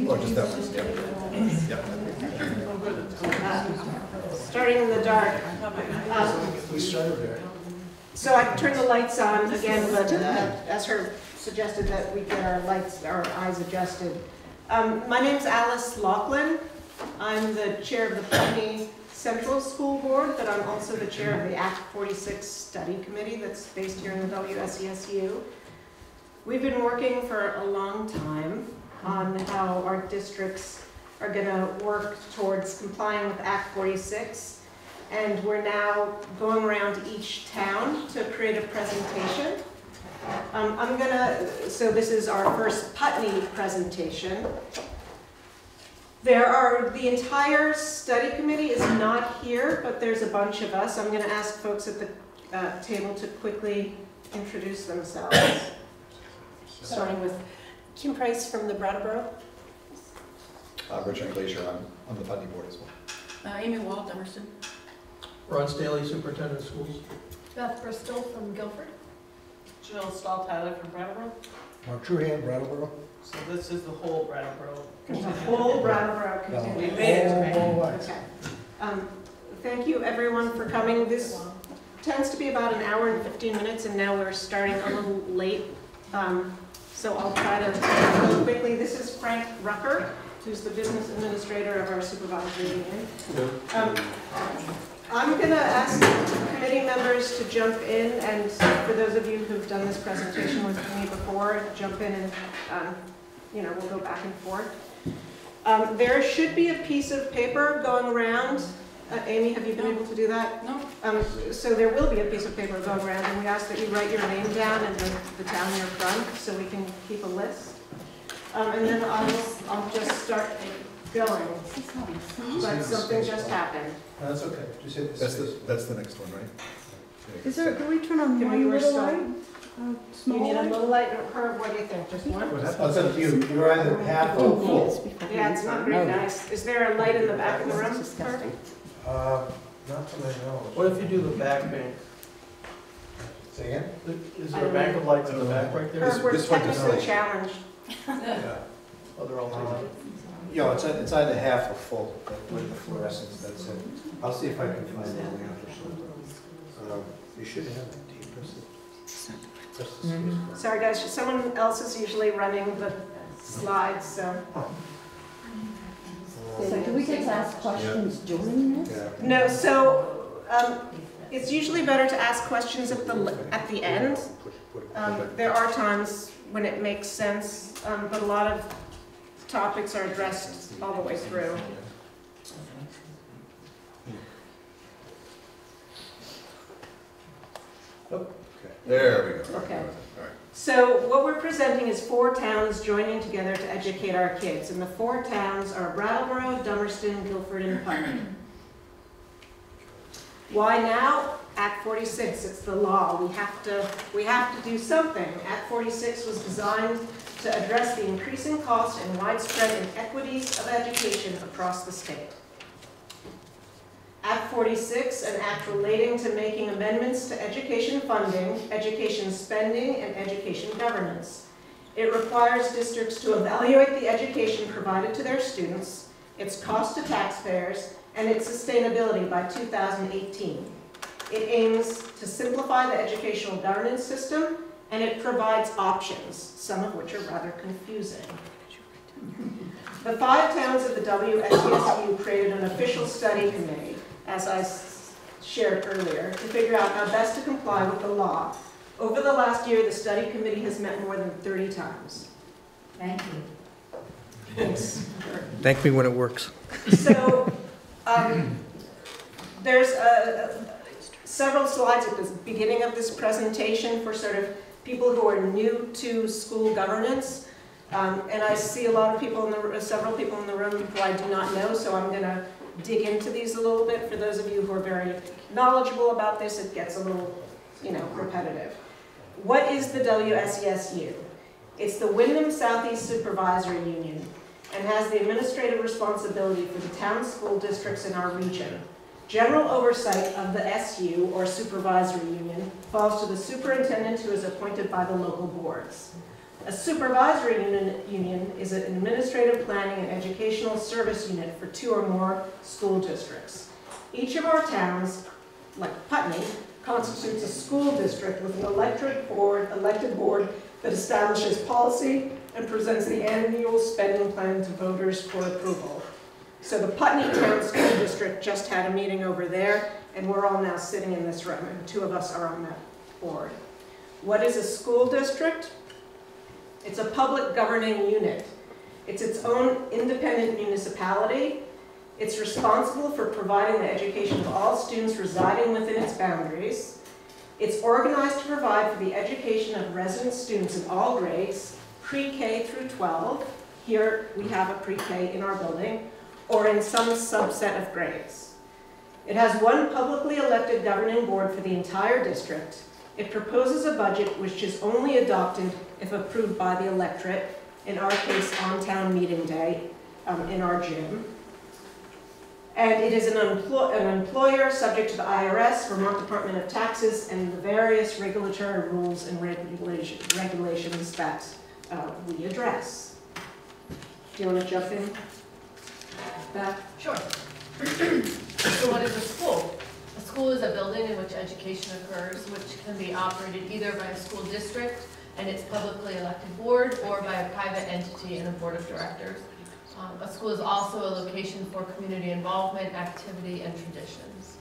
Or just that one, yeah. Starting in the dark. We started there. So I turned the lights on again, but as her suggested that we get our eyes adjusted. My name's Alice Laughlin. I'm the chair of the Putney Central School Board, but I'm also the chair of the Act 46 Study Committee that's based here in the WSESU. We've been working for a long time on how our districts are going to work towards complying with Act 46. And we're now going around each town to create a presentation. So this is our first Putney presentation. The entire study committee is not here, but there's a bunch of us. I'm going to ask folks at the table to quickly introduce themselves. Starting with Kim Price from the Brattleboro. Richard Glacier, I'm on the Putney board as well. Amy Wall, Dummerston. Ron Staley, Superintendent of Schools. Beth Bristol from Guilford. Jill Stahl-Tyler from Brattleboro. Mark Truhan, Brattleboro. So this is the whole Brattleboro. The whole Brattleboro We continuum. made it, right? Okay. Thank you everyone for coming. This tends to be about an hour and 15 minutes, and now we're starting a little late. So I'll try to go quickly. This is Frank Rucker, who's the business administrator of our supervisory union. I'm going to ask committee members to jump in, and for those of you who've done this presentation with me before, jump in and we'll go back and forth. There should be a piece of paper going around. Amy, have you been able to do that? No. So there will be a piece of paper going around, and we ask that you write your name down and the town you're from, so we can keep a list. And then I'll just start going. But something just happened. That's okay. Just hit That's the next one, right? Is there, can we turn on Can we one little restart? light? You Small need a light? little light or a curve? What do you think? Just one? That's up to you. You're either half or full. Yeah, it's not very nice. Is there a light in the back of the room? Disgusting. Not to my knowledge. What if you do the back bank? Say again? Is there a bank of lights in the back right there? We're This one just technically like- challenged. Yeah. Other alternatives? It's either half or full, with the fluorescence, that's it. I'll see if I can find it. You should have it. Sorry guys, someone else is usually running the slides, so. So do we get to ask questions during this? Yeah. No, so it's usually better to ask questions at the end. There are times when it makes sense, but a lot of topics are addressed all the way through. There we go. Okay. All right. So what we're presenting is 4 towns joining together to educate our kids. And the 4 towns are Brattleboro, Dummerston, Guilford, and Putney. Why now? Act 46, it's the law. We have to do something. Act 46 was designed to address the increasing cost and widespread inequities of education across the state. Act 46, an act relating to making amendments to education funding, education spending, and education governance. It requires districts to evaluate the education provided to their students, its cost to taxpayers, and its sustainability by 2018. It aims to simplify the educational governance system, and it provides options, some of which are rather confusing. The 5 towns of the WSESU created an official study committee, as I shared earlier, to figure out how best to comply with the law. Over the last year, the study committee has met more than 30 times. Thank you. Thanks. Thank me when it works. So there's several slides at the beginning of this presentation for sort of people who are new to school governance. And I see a lot of people several people in the room who I do not know, so I'm going to dig into these a little bit. For those of you who are very knowledgeable about this, it gets a little, repetitive. What is the WSESU? It's the Wyndham Southeast Supervisory Union and has the administrative responsibility for the town school districts in our region. General oversight of the SU, or supervisory union, falls to the superintendent, who is appointed by the local boards. A supervisory union is an administrative planning and educational service unit for 2 or more school districts. Each of our towns, like Putney, constitutes a school district with an elected board that establishes policy and presents the annual spending plan to voters for approval. So the Putney Town School District just had a meeting over there, and we're all now sitting in this room, and 2 of us are on that board. What is a school district? It's a public governing unit. It's its own independent municipality. It's responsible for providing the education of all students residing within its boundaries. It's organized to provide for the education of resident students in all grades, pre-K through 12. Here we have a pre-K in our building, or in some subset of grades. It has 1 publicly elected governing board for the entire district. It proposes a budget which is only adopted if approved by the electorate, in our case on town meeting day in our gym. And it is an employer subject to the IRS, Vermont Department of Taxes, and the various regulatory rules and regulations that we address. Do you want to jump in, Beth? Sure. So what is a school? A school is a building in which education occurs, which can be operated either by a school district and its publicly elected board, or by a private entity and a board of directors. A school is also a location for community involvement, activity, and traditions.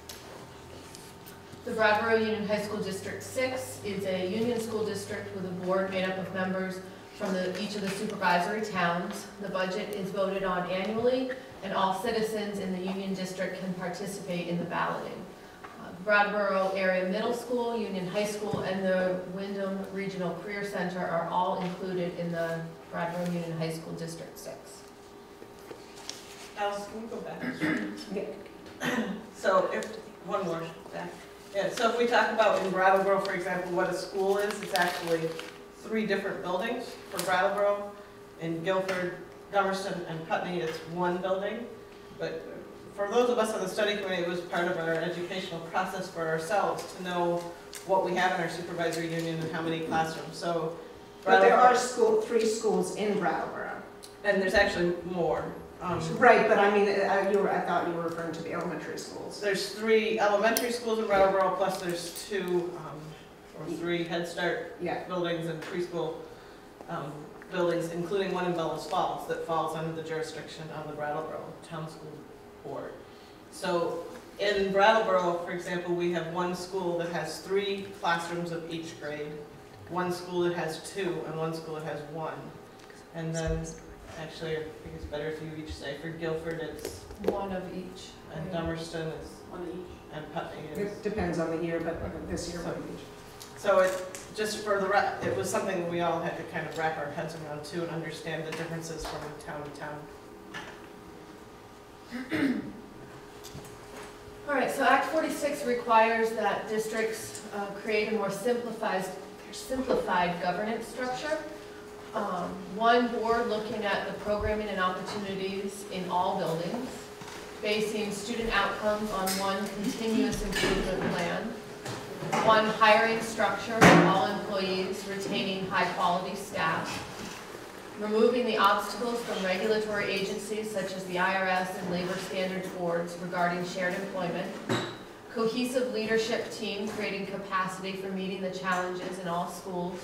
The Brattleboro Union High School District 6 is a union school district with a board made up of members from each of the supervisory towns. The budget is voted on annually, and all citizens in the union district can participate in the balloting. Brattleboro Area Middle School, Union High School, and the Wyndham Regional Career Center are all included in the Brattleboro Union High School District 6. Alice, can you go back? Yeah. So if, one more back. Yeah, so if we talk about in Brattleboro, for example, what a school is, it's actually 3 different buildings. For Brattleboro, in Guilford, Dummerston, and Putney, it's 1 building. But for those of us on the study committee, it was part of our educational process for ourselves to know what we have in our supervisory union and how many classrooms. So, But there are 3 schools in Brattleboro. and there's actually more. Right, but I mean, I thought you were referring to the elementary schools. There's 3 elementary schools in Brattleboro, plus there's 2 or 3 Head Start Yeah. buildings and preschool buildings, including one in Bellows Falls that falls under the jurisdiction of the Brattleboro Town School Board. So in Brattleboro, for example, we have 1 school that has 3 classrooms of each grade, 1 school that has 2, and 1 school that has 1. And then, actually, I think it's better if you each say, for Guilford it's 1 of each. and Dummerston is 1 each. and Putney is. It depends on the year, but this year So- would be. So it, just for the, it was something we all had to kind of wrap our heads around too and understand the differences from town to town. All right, so Act 46 requires that districts create a more simplified governance structure. 1 board looking at the programming and opportunities in all buildings, basing student outcomes on 1 continuous improvement plan, 1 hiring structure for all employees, retaining high-quality staff, removing the obstacles from regulatory agencies such as the IRS and labor standards boards regarding shared employment, cohesive leadership team creating capacity for meeting the challenges in all schools,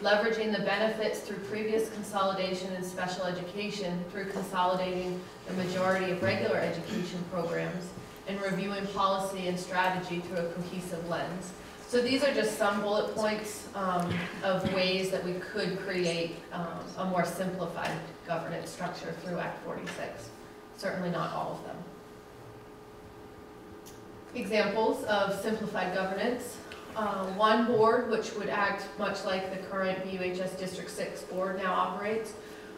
leveraging the benefits through previous consolidation in special education through consolidating the majority of regular education programs, and reviewing policy and strategy through a cohesive lens. So these are just some bullet points of ways that we could create a more simplified governance structure through Act 46. Certainly not all of them. Examples of simplified governance. 1 board, which would act much like the current BUHS District 6 board now operates,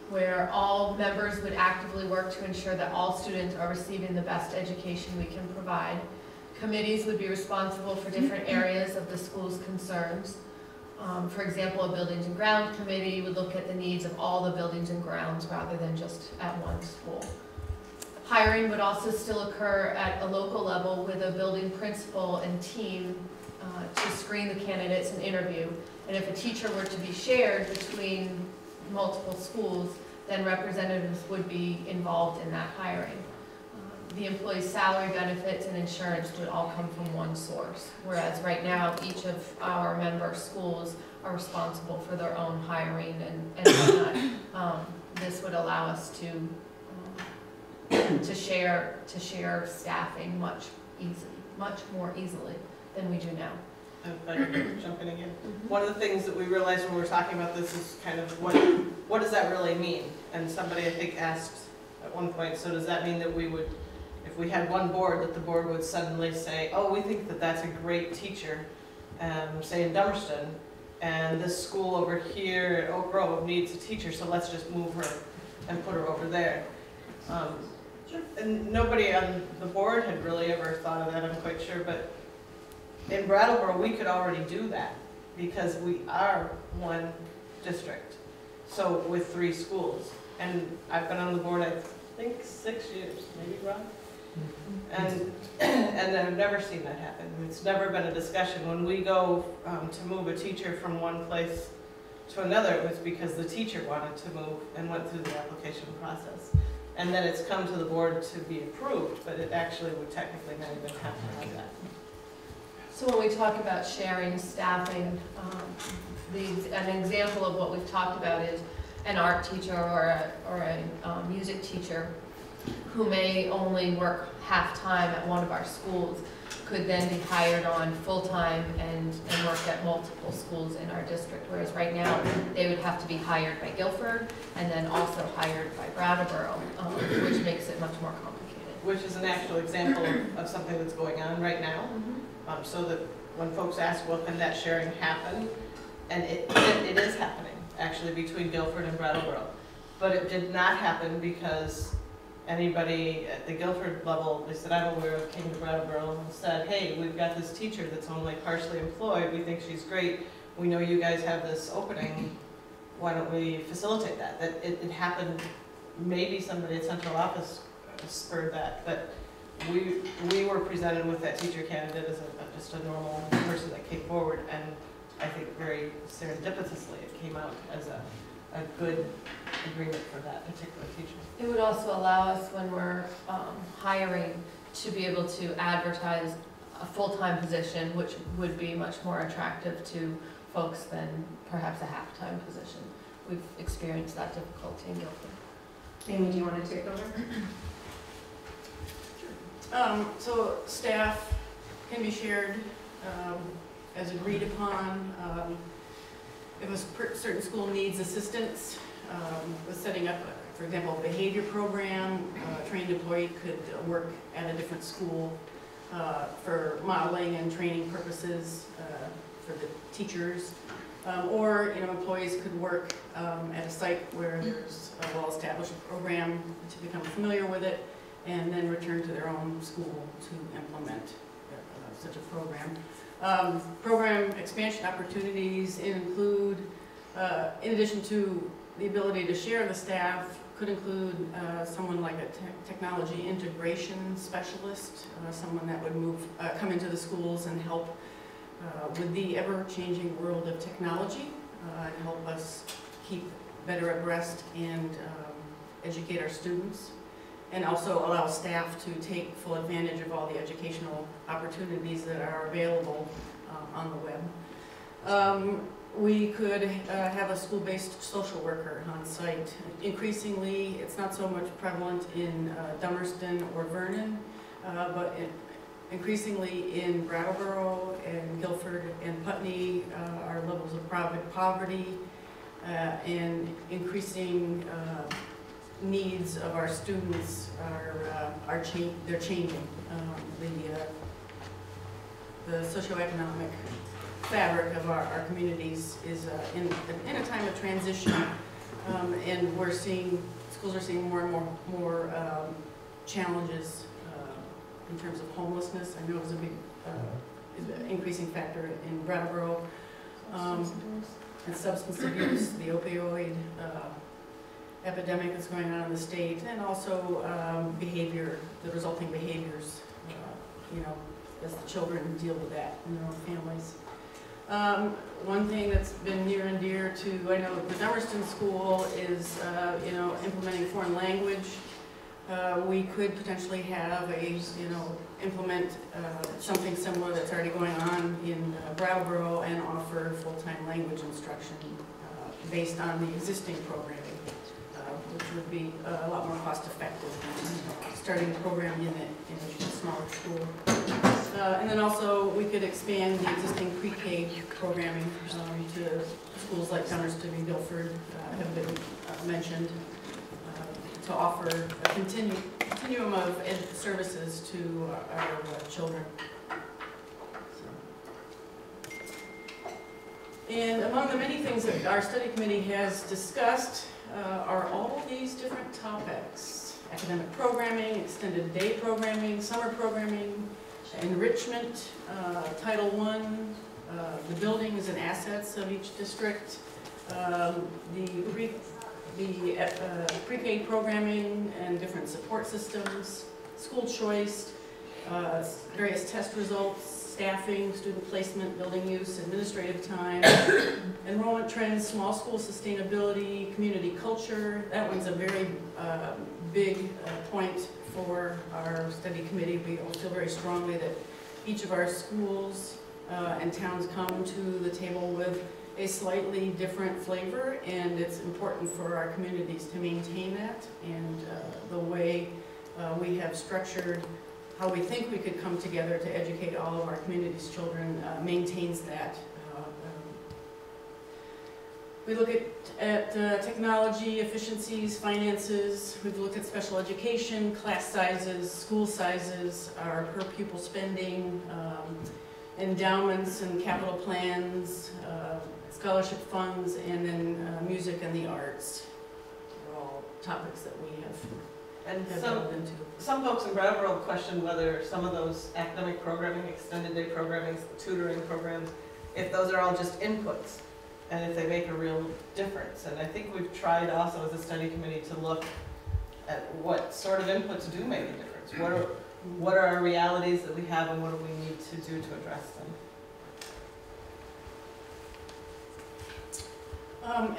where all members would actively work to ensure that all students are receiving the best education we can provide. Committees would be responsible for different areas of the school's concerns. For example, a buildings and ground committee would look at the needs of all the buildings and grounds rather than just at 1 school. Hiring would also still occur at a local level with a building principal and team to screen the candidates and interview. And if a teacher were to be shared between multiple schools, then representatives would be involved in that hiring. The employee's salary, benefits, and insurance would all come from one source, whereas right now, each of our member schools are responsible for their own hiring and whatnot. This would allow us to share staffing much more easily than we do now. If I can jump in again. One of the things that we realized when we were talking about this is kind of what does that really mean? And somebody I think asked at one point, so does that mean that we would, if we had one board, that the board would suddenly say, oh, we think that that's a great teacher, say in Dummerston, and this school over here at Oak Grove needs a teacher, so let's just move her and put her over there. And nobody on the board had really ever thought of that, I'm quite sure, but in Brattleboro, we could already do that because we are one district, so with 3 schools. And I've been on the board, I think 6 years, maybe, Ron? And I've never seen that happen. It's never been a discussion. When we go to move a teacher from one place to another, it was because the teacher wanted to move and went through the application process. And then it's come to the board to be approved, but it actually would technically not even happen like that. So when we talk about sharing staffing, an example of what we've talked about is an art teacher or a music teacher who may only work half-time at one of our schools could then be hired on full-time and work at multiple schools in our district, whereas right now they would have to be hired by Guilford and then also hired by Brattleboro, which makes it much more complicated. Which is an actual example of something that's going on right now. So that when folks ask, well, can that sharing happen? And it is happening, actually, between Guilford and Brattleboro. But it did not happen because anybody at the Guilford level, they said, I'm aware of, came to Brattleboro and said, hey, we've got this teacher that's only partially employed. We think she's great. We know you guys have this opening. Why don't we facilitate that? That it happened, maybe somebody at central office spurred that, but we were presented with that teacher candidate as just a normal person that came forward, and I think very serendipitously it came out as a good agreement for that particular teacher. It would also allow us, when we're hiring, to be able to advertise a full-time position, which would be much more attractive to folks than perhaps a half-time position. We've experienced that difficulty in Guilford. Amy, do you want to take over? So staff can be shared as agreed upon. If a certain school needs assistance with setting up, for example, a behavior program, a trained employee could work at a different school for modeling and training purposes for the teachers. Or employees could work at a site where there's a well-established program to become familiar with it, and then return to their own school to implement such a program. Program expansion opportunities include, in addition to the ability to share the staff, could include someone like a technology integration specialist, someone that would come into the schools and help with the ever-changing world of technology and help us keep better abreast and educate our students, and also allow staff to take full advantage of all the educational opportunities that are available on the web. We could have a school-based social worker on site. Increasingly, it's not so much prevalent in Dummerston or Vernon, but increasingly in Brattleboro and Guilford and Putney, our levels of poverty and increasing needs of our students they're changing. The socioeconomic fabric of our communities is in a time of transition, and schools are seeing more and more challenges in terms of homelessness. I know it was a big increasing factor in Brattleboro, and substance abuse, the opioid epidemic that's going on in the state, and also the resulting behaviors, as the children deal with that in their own families. One thing that's been near and dear to, I know, the Dummerston School is, implementing foreign language. We could potentially have implement something similar that's already going on in Brattleboro and offer full-time language instruction based on the existing programming, which would be a lot more cost-effective than starting a program in a smaller school. And then also, we could expand the existing pre-K programming to schools like Dummerston and Guilford have been mentioned, to offer a continuum of ed services to our children. And among the many things that our study committee has discussed are all these different topics: academic programming, extended day programming, summer programming, enrichment, Title I, the buildings and assets of each district, the pre-K programming and different support systems, school choice, various test results, staffing, student placement, building use, administrative time, enrollment trends, small school sustainability, community culture. That one's a very big point for our study committee. We all feel very strongly that each of our schools and towns come to the table with a slightly different flavor, and it's important for our communities to maintain that. And the way we have structured how we think we could come together to educate all of our community's children maintains that. We look at technology, efficiencies, finances. We've looked at special education, class sizes, school sizes, our per pupil spending, endowments and capital plans, scholarship funds, and then music and the arts. They're all topics that we have delved into. Some folks in Brattleboro question whether some of those academic programming, extended day programming, tutoring programs, if those are all just inputs and if they make a real difference. And I think we've tried also as a study committee to look at what sort of inputs do make a difference. What are our realities that we have, and what do we need to do to address them?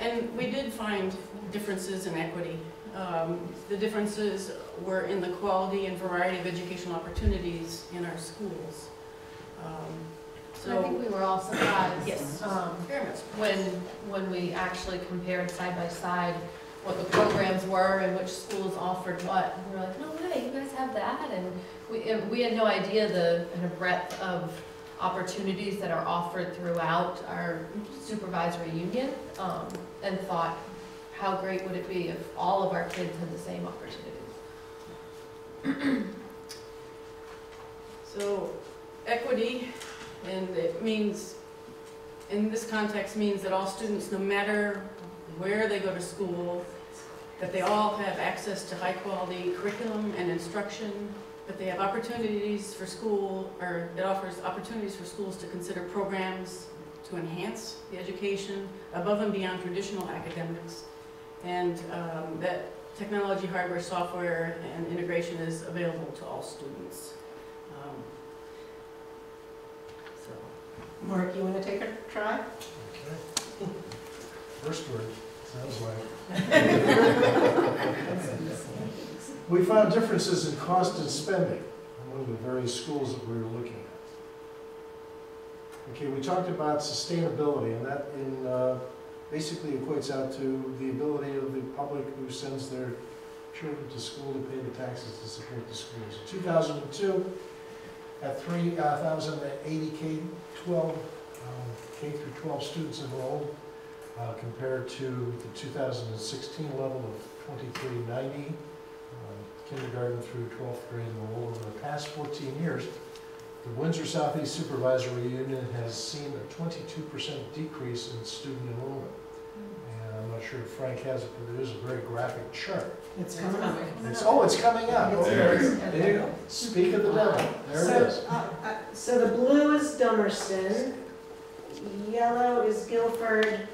And we did find differences in equity. The differences were in the quality and variety of educational opportunities in our schools. I think we were all surprised. Yes. When we actually compared side by side what the programs were and which schools offered what. We were like, no way, you guys have that? And we had no idea the kind of breadth of opportunities that are offered throughout our supervisory union, and thought, how great would it be if all of our kids had the same opportunities? So equity, and it means, in this context, means that all students, no matter where they go to school, that they all have access to high quality curriculum and instruction, that they have opportunities for school, or it offers opportunities for schools to consider programs to enhance the education above and beyond traditional academics, and that technology, hardware, software, and integration is available to all students. Mark, you want to take a try? Okay. First word, sounds like. We found differences in cost and spending among the various schools that we were looking at. Okay, we talked about sustainability, and that basically equates out to the ability of the public who sends their children to school to pay the taxes to support the schools. In 2002, at 3,080 K through 12 students enrolled, compared to the 2016 level of 2,390, kindergarten through 12th grade enrolled. Over the past 14 years, the Windsor Southeast Supervisory Union has seen a 22% decrease in student enrollment. And I'm not sure if Frank has it, but it is a very graphic chart. It's coming up. It's coming out. There you go. Speak of the devil. There it is. So the blue is Dummerston, yellow is Guilford,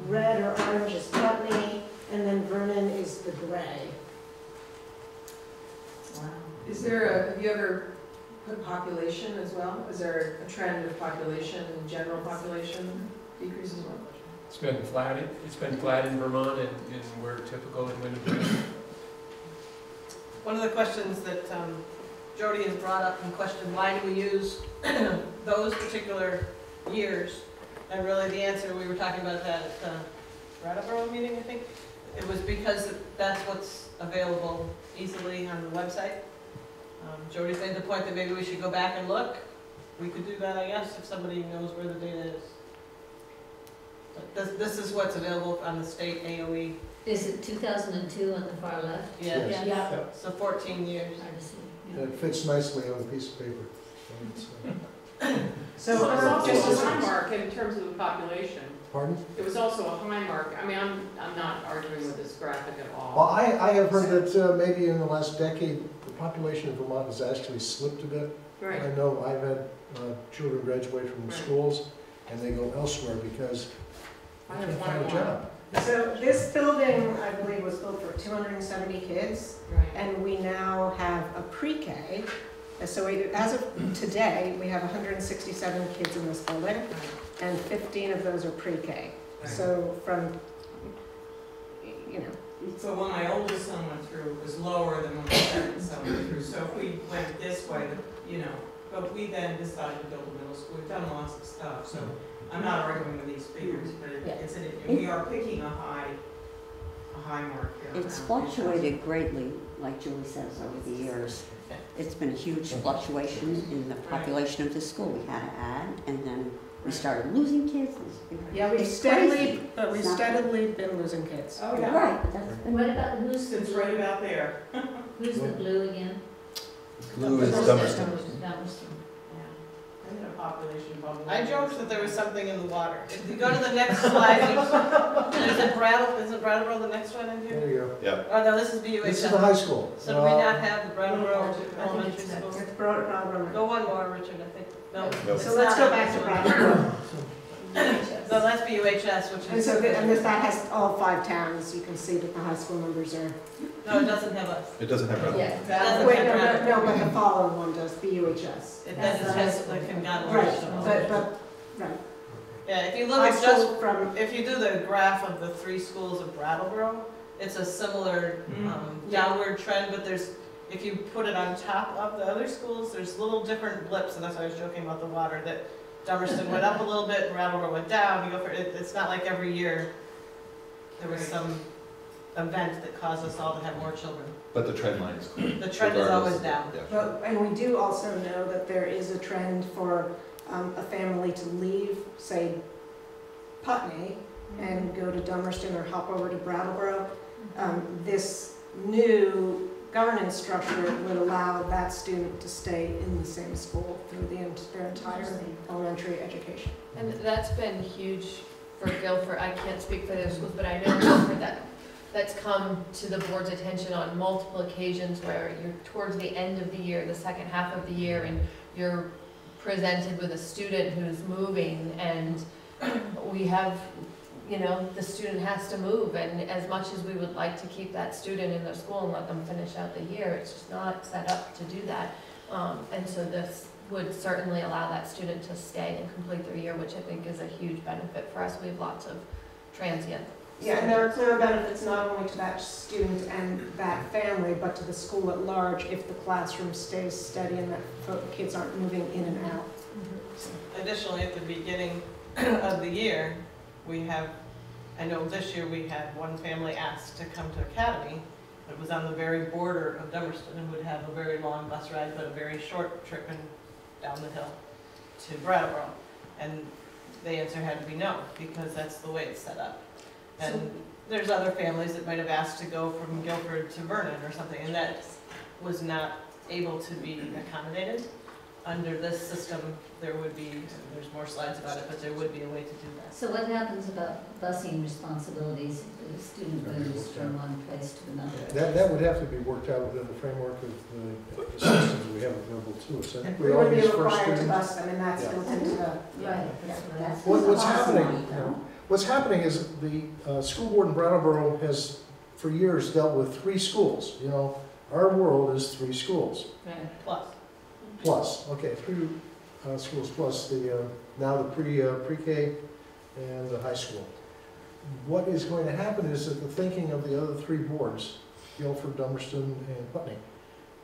red or orange is Putney, and then Vernon is the gray. Wow. Is there have you ever the population as well? Is there a trend of population, general population decrease as well? It's been flat in Vermont, and we're typical in Winnebago. One of the questions that Jody has brought up and questioned, why do we use those particular years? And really the answer, we were talking about that at the Brattleboro meeting, I think. It was because that's what's available easily on the website. Jody's made the point that maybe we should go back and look. We could do that, I guess, if somebody knows where the data is. But this is what's available on the state AOE. Is it 2002 on the far left? Yeah, Yes. Yeah. Yep. so 14 years. Hard to see. And it fits nicely on a piece of paper. So So it's also just a high mark in terms of the population. Pardon? It was also a high mark. I mean, I'm not arguing with this graphic at all. Well, I have heard that maybe in the last decade, the population of Vermont has actually slipped a bit. Right. I know I've had children graduate from the Right. schools, and they go elsewhere because I they have can't one find a more. job. So this building, I believe, was built for 270 kids, Right. and we now have a pre-K. So as of today, we have 167 kids in this building, and 15 of those are pre-K. So from, you know, So when my oldest son went through, it was lower than when my second son went through. So if we went this way, you know, but we then decided to build a middle school. We've done lots of stuff, so I'm not arguing with these figures, but we are picking a high mark here. It's fluctuated greatly, like Julie says, over the years. It's been a huge fluctuation in the population of the school. We had to add, and then we started losing kids. yeah, we've It's steadily, crazy. but we've It's not- steadily been losing kids. Oh, yeah. Right, but that's, and what about who's It's right about there. who's the blue again? Blue is Dummerston. Dummerston. And then a population bubble. I joked that there was something in the water. If you go to the next slide, there's a isn't Brattleboro the next one in here? There you go. Yeah. Oh, no, this is This is the BUHS. high school. So do we not have the Brattleboro Elementary it's School? It's Brattleboro. Go one more, Richard, I think. No. No. So let's go back to Brattleboro. No, that's BUHS, which And is, so, that has all 5 towns. You can see that the high school numbers are. no, it doesn't have us. It doesn't have Brattleboro. Yeah. Doesn't Wait, have no, but the following one does, BUHS. It doesn't have the conglomeration. Right, right. Yeah, if you look High at just, school from, if you do the graph of the 3 schools of Brattleboro, it's a similar downward trend, but if you put it on top of the other schools, there's little different blips, and that's why I was joking about the water, that Dummerston went up a little bit, and Brattleboro went down. You go for it. It's not like every year there was some event that caused us all to have more children. But the trend line is clear. The trend is always down. Yeah. and we do also know that there is a trend for a family to leave, say, Putney, and go to Dummerston or hop over to Brattleboro. This new governance structure would allow that student to stay in the same school through their entire elementary education. And that's been huge for Guilford. I can't speak for the other schools, but I know Guilford that's come to the board's attention on multiple occasions where you're towards the end of the year, the second half of the year, and you're presented with a student who's moving, and we have, the student has to move, and as much as we would like to keep that student in the school and let them finish out the year, it's just not set up to do that. And so this would certainly allow that student to stay and complete their year, which I think is a huge benefit for us. We have lots of transient. Yeah, and there are clear benefits not only to that student and that family, but to the school at large if the classroom stays steady and that kids aren't moving in and out. Additionally, at the beginning of the year, I know this year we had one family asked to come to Academy. It was on the very border of Dummerston and would have a very long bus ride, but a very short trip down the hill to Brattleboro. And the answer had to be no, because that's the way it's set up. And there's other families that might have asked to go from Guilford to Vernon or something, and that was not able to be accommodated. Under this system, there's more slides about it, but there would be a way to do that. So what happens about busing responsibilities if the student moves from one place to another? That would have to be worked out within the framework of the systems we have available to us. I think We we would be always first required to student. bus them, and that's Yeah. built into the. Right. That's What's happening? possible, What's happening is the school board in Brattleboro has, for years, dealt with 3 schools. Our world is 3 schools. Right. Plus. plus, okay, three schools plus the, now the pre-K and the high school. What is going to happen is that the thinking of the other three boards, Guilford, Dummerston, and Putney,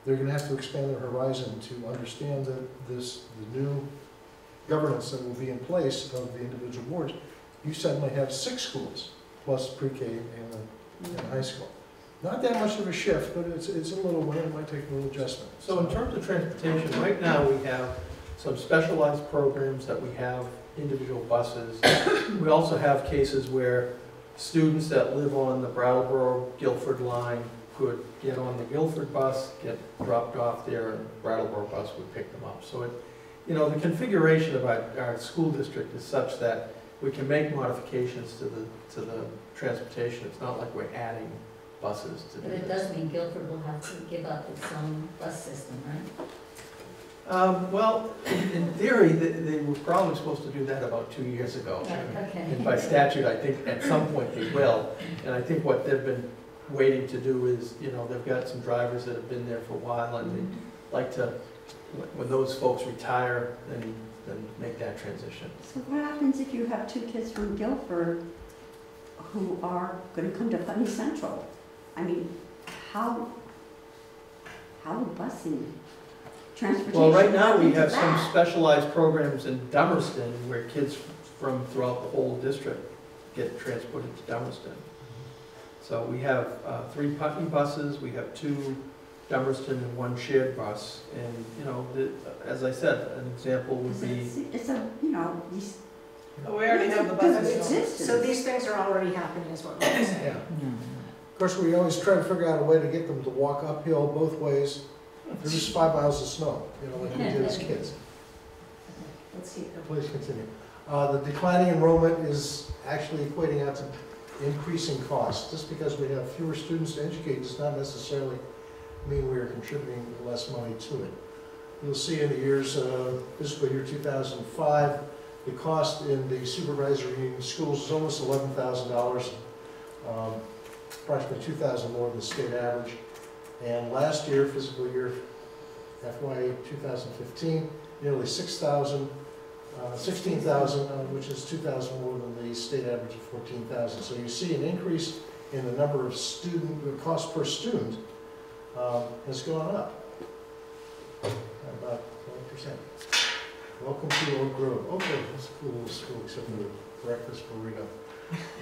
they're going to have to expand their horizon to understand that the new governance that will be in place of the individual boards. You suddenly have 6 schools plus pre-K and high school. Not that much of a shift, but it's a little one. It might take a little adjustment. So in terms of transportation, right now we have some specialized programs that we have individual buses. We also have cases where students that live on the Brattleboro-Guilford line could get on the Guilford bus, get dropped off there, and the Brattleboro bus would pick them up. So the configuration of our school district is such that we can make modifications to the transportation. It's not like we're adding buses to do But it this. does mean Guilford will have to give up its own bus system, right? Well, in theory, they were probably supposed to do that about 2 years ago. Okay. And by statute, I think at some point they will. And I think what they've been waiting to do is, they've got some drivers that have been there for a while, and they like to, when those folks retire, then make that transition. So what happens if you have 2 kids from Guilford who are going to come to Putney Central? I mean, how would busing, transportation? Well, right now, we happen to have some that? specialized programs in Dummerston where kids from throughout the whole district get transported to Dummerston. So we have 3 Putney buses, we have 2 Dummerston and 1 shared bus. And, as I said, an example would be, It's these. We already have the buses. So these things are already happening is what we're saying. Yeah. Of course, we always try to figure out a way to get them to walk uphill both ways through 5 miles of snow, like we did as kids. Let's see. Please continue. The declining enrollment is actually equating out to increasing costs. Just because we have fewer students to educate does not necessarily mean we are contributing less money to it. You'll see in the years, fiscal year 2005, the cost in the supervisory union schools is almost $11,000, approximately $2,000 more than the state average. And last year, fiscal year FY 2015, nearly $16,000, which is $2,000 more than the state average of $14,000. So you see an increase in the number of the cost per student has gone up about 20%. Welcome to Oak Grove. Okay, that's a cool little school, except for the breakfast burrito.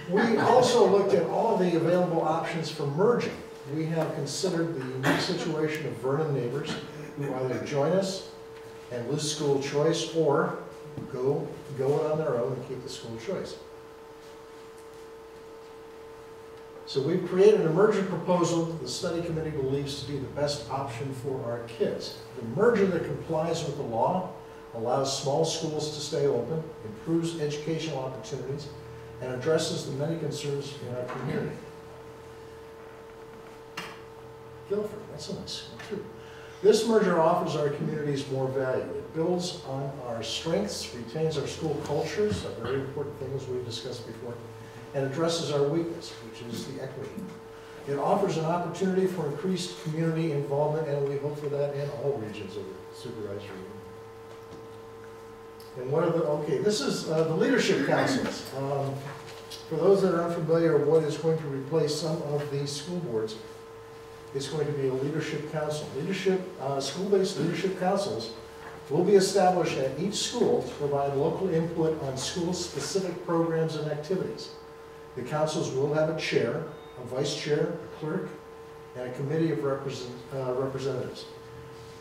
We also looked at all the available options for merging. We have considered the unique situation of Vernon neighbors who either join us and lose school choice or go it on their own and keep the school choice. So we've created a merger proposal that the study committee believes to be the best option for our kids. The merger that complies with the law allows small schools to stay open, improves educational opportunities, and addresses the many concerns in our community. Guilford, that's a nice school too. This merger offers our communities more value. It builds on our strengths, retains our school cultures, a very important thing as we've discussed before, and addresses our weakness, which is the equity. It offers an opportunity for increased community involvement, and we hope for that in all regions of the supervisory union. And this is the leadership councils. For those that are unfamiliar, what is going to replace some of these school boards is going to be a leadership council. School-based leadership councils will be established at each school to provide local input on school-specific programs and activities. The councils will have a chair, a vice chair, a clerk, and a committee of representatives.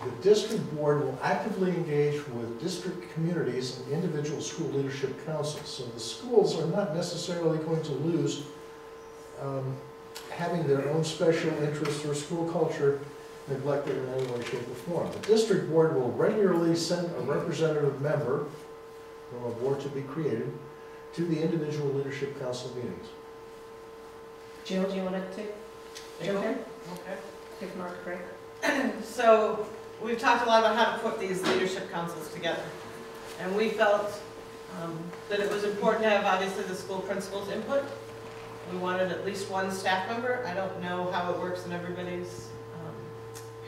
The district board will actively engage with district communities and individual school leadership councils. So the schools are not necessarily going to lose having their own special interests or school culture neglected in any way, shape, or form. The district board will regularly send a representative member from a board to be created to the individual leadership council meetings. Jill, do you want to take jump in? Okay. Take Mark break. So we've talked a lot about how to put these leadership councils together. And we felt that it was important to have obviously the school principal's input. We wanted at least one staff member. I don't know how it works in everybody's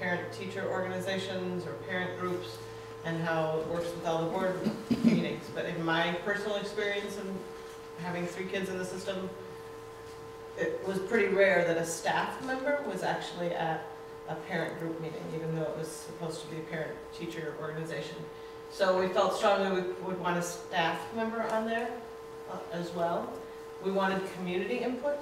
parent-teacher organizations or parent groups, and how it works with all the board meetings. But in my personal experience and having 3 kids in the system, it was pretty rare that a staff member was actually at a parent group meeting, even though it was supposed to be a parent-teacher organization. So we felt strongly we would want a staff member on there as well. We wanted community input,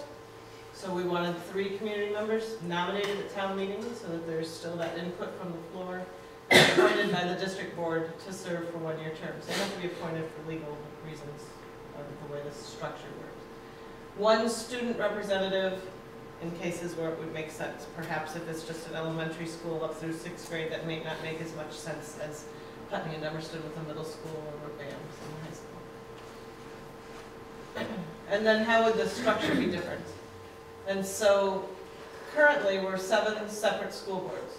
so we wanted 3 community members nominated at town meetings so that there's still that input from the floor, and appointed by the district board to serve for 1-year terms. They have to be appointed for legal reasons of the way this structure works. 1 student representative in cases where it would make sense. Perhaps if it's just an elementary school up through 6th grade, that may not make as much sense as Putney and Dummerston with a middle school or BAMS in high school. And then how would the structure be different? And so currently we're 7 separate school boards.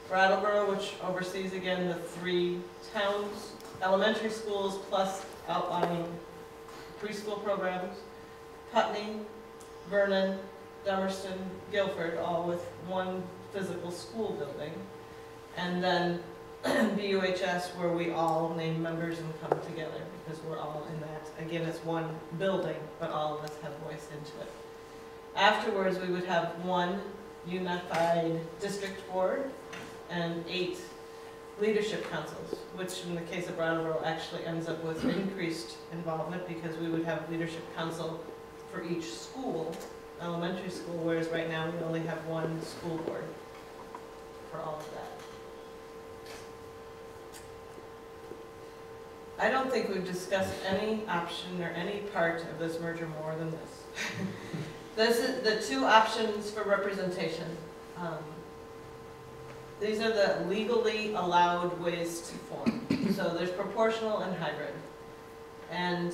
Brattleboro, which oversees again the 3 towns, elementary schools plus outlining preschool programs. Putney, Vernon, Dummerston, Guilford, all with 1 physical school building. And then BUHS, where we all name members and come together because we're all in that. Again, it's 1 building, but all of us have voice into it. Afterwards, we would have 1 unified district board and 8 leadership councils, which in the case of Brattleboro actually ends up with increased involvement because we would have leadership council for each school, elementary school, whereas right now we only have 1 school board for all of that. I don't think we've discussed any option or any part of this merger more than this. This is the 2 options for representation. These are the legally allowed ways to form. So there's proportional and hybrid. And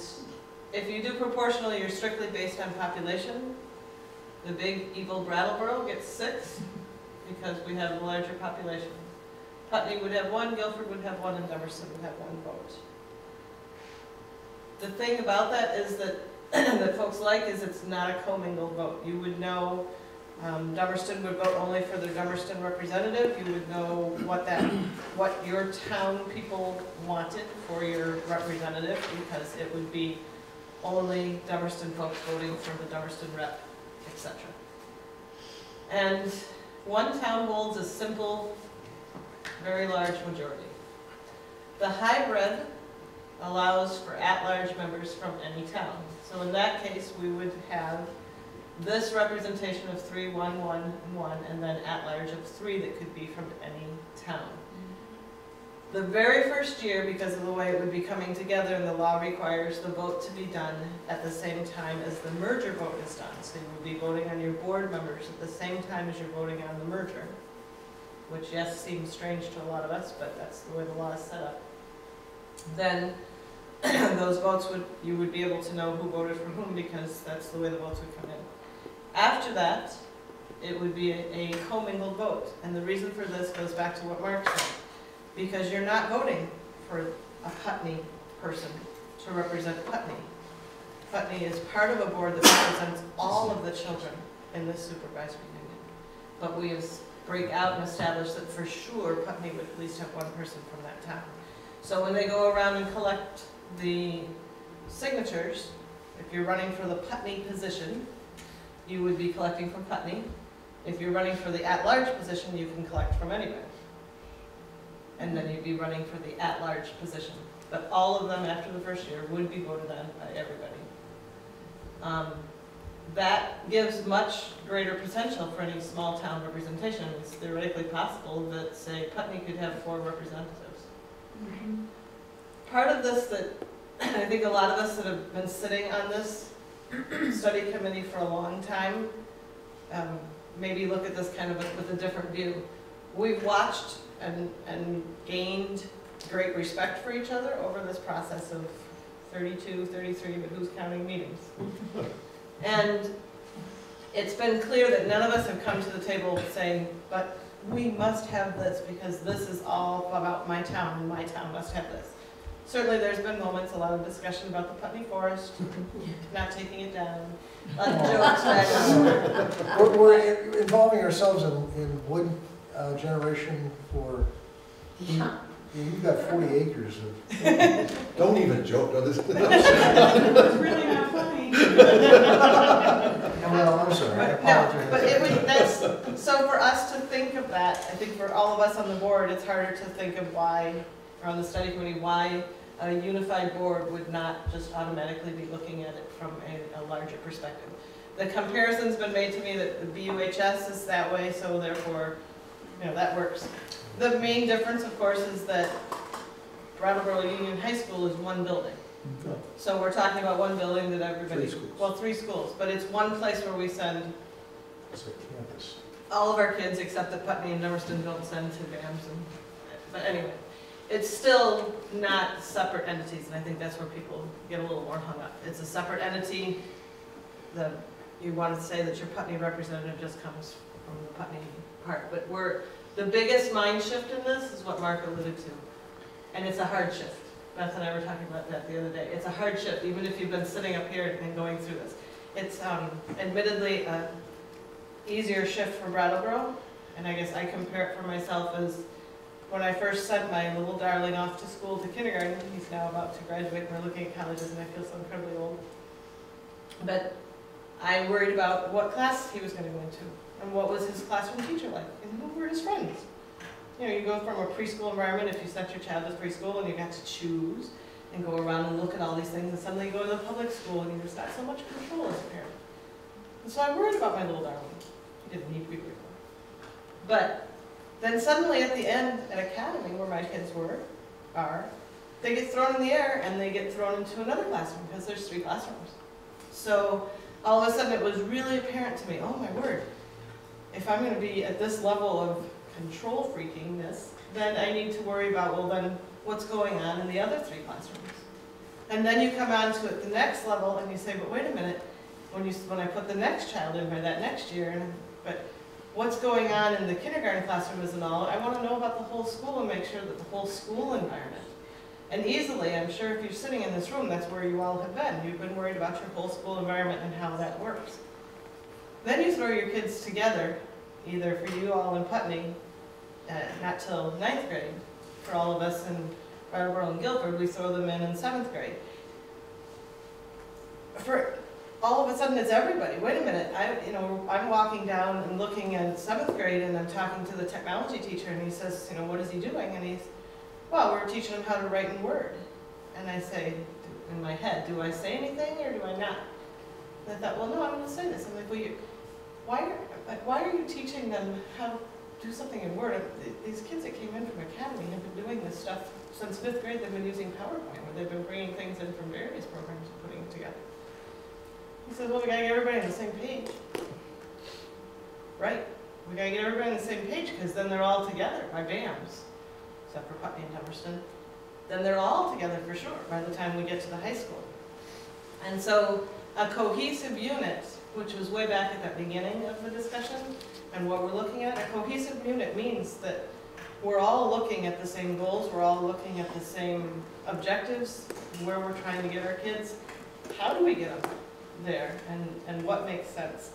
if you do proportional, you're strictly based on population. The big evil Brattleboro gets 6 because we have a larger population. Putney would have 1, Guilford would have 1, and Dummerston would have 1 vote. The thing about that is that that folks like is it's not a commingled vote. You would know Dummerston would vote only for their Dummerston representative. You would know what your town people wanted for your representative because it would be only Dummerston folks voting for the Dummerston rep, etc. And 1 town holds a simple, very large majority. The hybrid allows for at-large members from any town. So in that case, we would have this representation of 3, 1, 1, and 1, and then at-large of 3 that could be from any town. The very first year, because of the way it would be coming together, and the law requires the vote to be done at the same time as the merger vote is done. So you would be voting on your board members at the same time as you're voting on the merger, which, yes, seems strange to a lot of us, but that's the way the law is set up. Then those votes you would be able to know who voted for whom because that's the way the votes would come in. After that, it would be a commingled vote. And the reason for this goes back to what Mark said. Because you're not voting for a Putney person to represent Putney. Putney is part of a board that represents all of the children in this supervisory union. But we break out and establish that for sure Putney would at least have 1 person from that town. So when they go around and collect the signatures, if you're running for the Putney position, you would be collecting from Putney. If you're running for the at-large position, you can collect from anywhere. And then you'd be running for the at-large position. But all of them after the first year would be voted on by everybody. That gives much greater potential for any small town representation. It's theoretically possible that, say, Putney could have 4 representatives. Part of this that I think a lot of us that have been sitting on this study committee for a long time maybe look at this kind of with a different view. We've watched and gained great respect for each other over this process of 32, 33, but who's counting meetings? And it's been clear that none of us have come to the table saying, but we must have this because this is all about my town and my town must have this. Certainly there's been moments, a lot of discussion about the Putney Forest, not taking it down, jokes back and forth. We're involving ourselves in wood generation for heat You've got 40 acres of. Don't even joke, no, this. It's really not funny. Well, I'm sorry, I apologize. But it would, that's, so for us to think of that, I think for all of us on the board, it's harder to think of why, or on the study committee, why a unified board would not just automatically be looking at it from a larger perspective. The comparison's been made to me that the BUHS is that way, so therefore, you know, that works. The main difference, of course, is that Brattleboro Union High School is one building. So we're talking about one building that everybody, 3 schools. well, 3 schools, but it's one place where we send It's a campus. all of our kids except that Putney and Dummerston don't send to BAMS. But anyway, it's still not separate entities, and I think that's where people get a little more hung up. It's a separate entity. You want to say that your Putney representative just comes from the Putney part, but the biggest mind shift in this is what Mark alluded to, and it's a hard shift. Beth and I were talking about that the other day. It's a hard shift, even if you've been sitting up here and going through this. It's admittedly a easier shift for Brattleboro, and I guess I compare it for myself as when I first sent my little darling off to school to kindergarten. He's now about to graduate, and we're looking at colleges, and I feel so incredibly old. But I worried about what class he was going to go into, and what was his classroom teacher like, and who were his friends. You know, you go from a preschool environment, if you sent your child to preschool, and you got to choose and go around and look at all these things, and suddenly you go to the public school, and you've got so much control as a parent. And so I worried about my little darling. He didn't need to be worried about. But then suddenly at the end at Academy, where my kids are, they get thrown in the air, and they get thrown into another classroom, because there's 3 classrooms. So all of a sudden it was really apparent to me, oh my word, if I'm going to be at this level of control freakiness, then I need to worry about, well then, what's going on in the other 3 classrooms. And then you come on to it the next level and you say, but wait a minute, when I put the next child in by that next year, but what's going on in the kindergarten classroom isn't all, I want to know about the whole school and make sure that the whole school environment. And easily, I'm sure if you're sitting in this room, that's where you all have been. You've been worried about your whole school environment and how that works. Then you throw your kids together, either for you all in Putney, not till 9th grade. For all of us in Brattleboro and Guilford, we throw them in 7th grade. For all of a sudden, it's everybody. Wait a minute, I'm walking down and looking at 7th grade, and I'm talking to the technology teacher, and he says, what is he doing? And he's, well, we're teaching him how to write in Word. And I say, in my head, do I say anything or do I not? And I thought, well, no, I'm going to say this. I'm like, well, why are you teaching them how to do something in Word? These kids that came in from Academy have been doing this stuff since 5th grade. They've been using PowerPoint, where they've been bringing things in from various programs and putting it together. He says, well, we got to get everybody on the same page. Right. We got to get everybody on the same page, because then they're all together by BAMS. Except for Putney and Dummerston, then they're all together for sure by the time we get to the high school. And so a cohesive unit, which was way back at the beginning of the discussion, and what we're looking at, a cohesive unit means that we're all looking at the same goals, we're all looking at the same objectives, where we're trying to get our kids. How do we get them there, and what makes sense?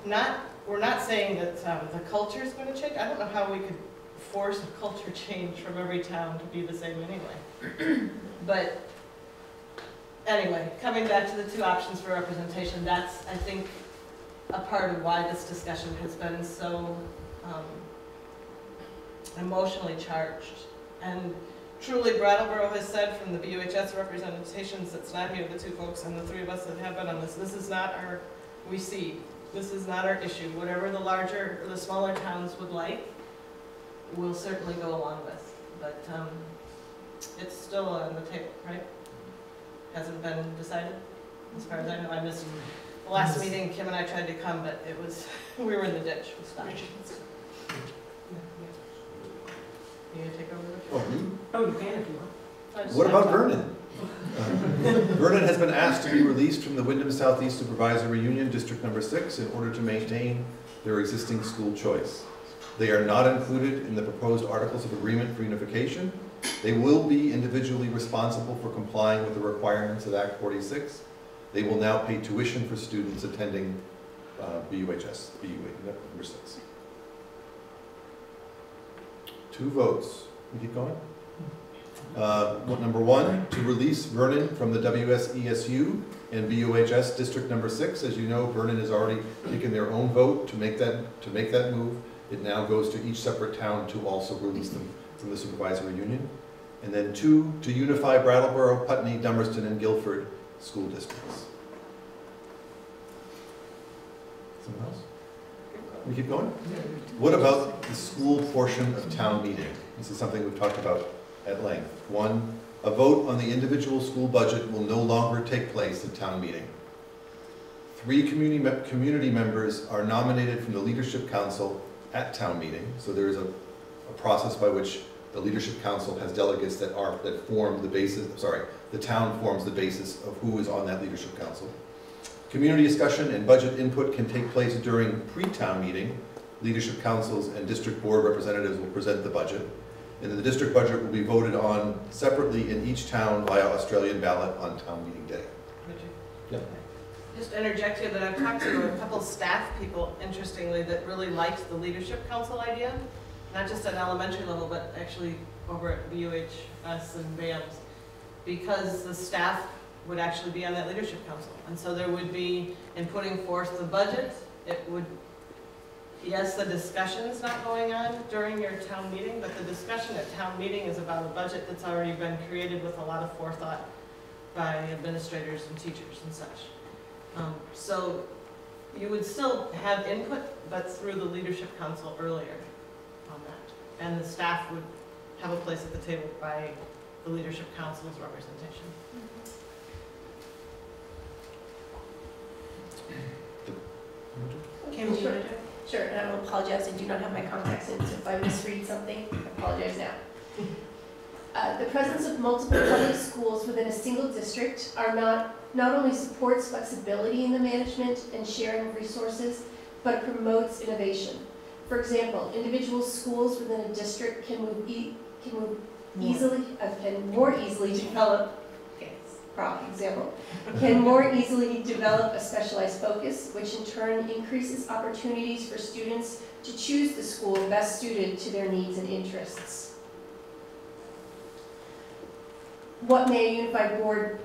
We're not saying that the culture is going to change. I don't know how we could force a culture change from every town to be the same anyway. But anyway, coming back to the 2 options for representation, that's, I think, a part of why this discussion has been so emotionally charged. And truly, Brattleboro has said from the BUHS representations that stand here, the 2 folks and the 3 of us that have been on this is not our, this is not our issue. Whatever the larger or the smaller towns would like, we'll certainly go along with. But it's still on the table, right? Hasn't been decided, as far as I know. I missed the last meeting. Kim and I tried to come, but it was, we were in the ditch. We stopped. You gonna take over? Oh, you can if you want. What about Vernon? Vernon has been asked to be released from the Wyndham Southeast Supervisory Union, District Number 6, in order to maintain their existing school choice. They are not included in the proposed Articles of Agreement for unification. They will be individually responsible for complying with the requirements of Act 46. They will now pay tuition for students attending BUHS, number 6. 2 votes. We keep going? Number 1, to release Vernon from the WSESU and BOHS District Number 6. As you know, Vernon has already taken their own vote to make that move. It now goes to each separate town to also release them from the supervisory union. And then 2, to unify Brattleboro, Putney, Dummerston, and Guilford school districts. Someone else? We keep going? What about the school portion of town meeting? This is something we've talked about at length. 1, a vote on the individual school budget will no longer take place at town meeting. 3 community members are nominated from the Leadership Council at town meeting. So there is a process by which the Leadership Council has delegates that form the basis, the town forms the basis of who is on that Leadership Council. Community discussion and budget input can take place during pre-town meeting. Leadership councils and district board representatives will present the budget. And then the district budget will be voted on separately in each town via Australian ballot on town meeting day. Yeah. Just interject here that I've talked to a couple staff people, interestingly, that really liked the Leadership Council idea, not just at elementary level, but actually over at BUHS and BAMS, because the staff would actually be on that Leadership Council. And so there would be, in putting forth the budget, it would, yes, the discussion's not going on during your town meeting, but the discussion at town meeting is about a budget that's already been created with a lot of forethought by administrators and teachers and such. So you would still have input, but through the Leadership Council earlier on that. And the staff would have a place at the table by the Leadership Council's representation. Kim, do you want to do it? Sure, and I will apologize, I do not have my contacts in, so if I misread something, I apologize now. The presence of multiple public schools within a single district are not only supports flexibility in the management and sharing of resources, but promotes innovation. For example, individual schools within a district can more easily develop a specialized focus, which in turn increases opportunities for students to choose the school best suited to their needs and interests. What may a unified board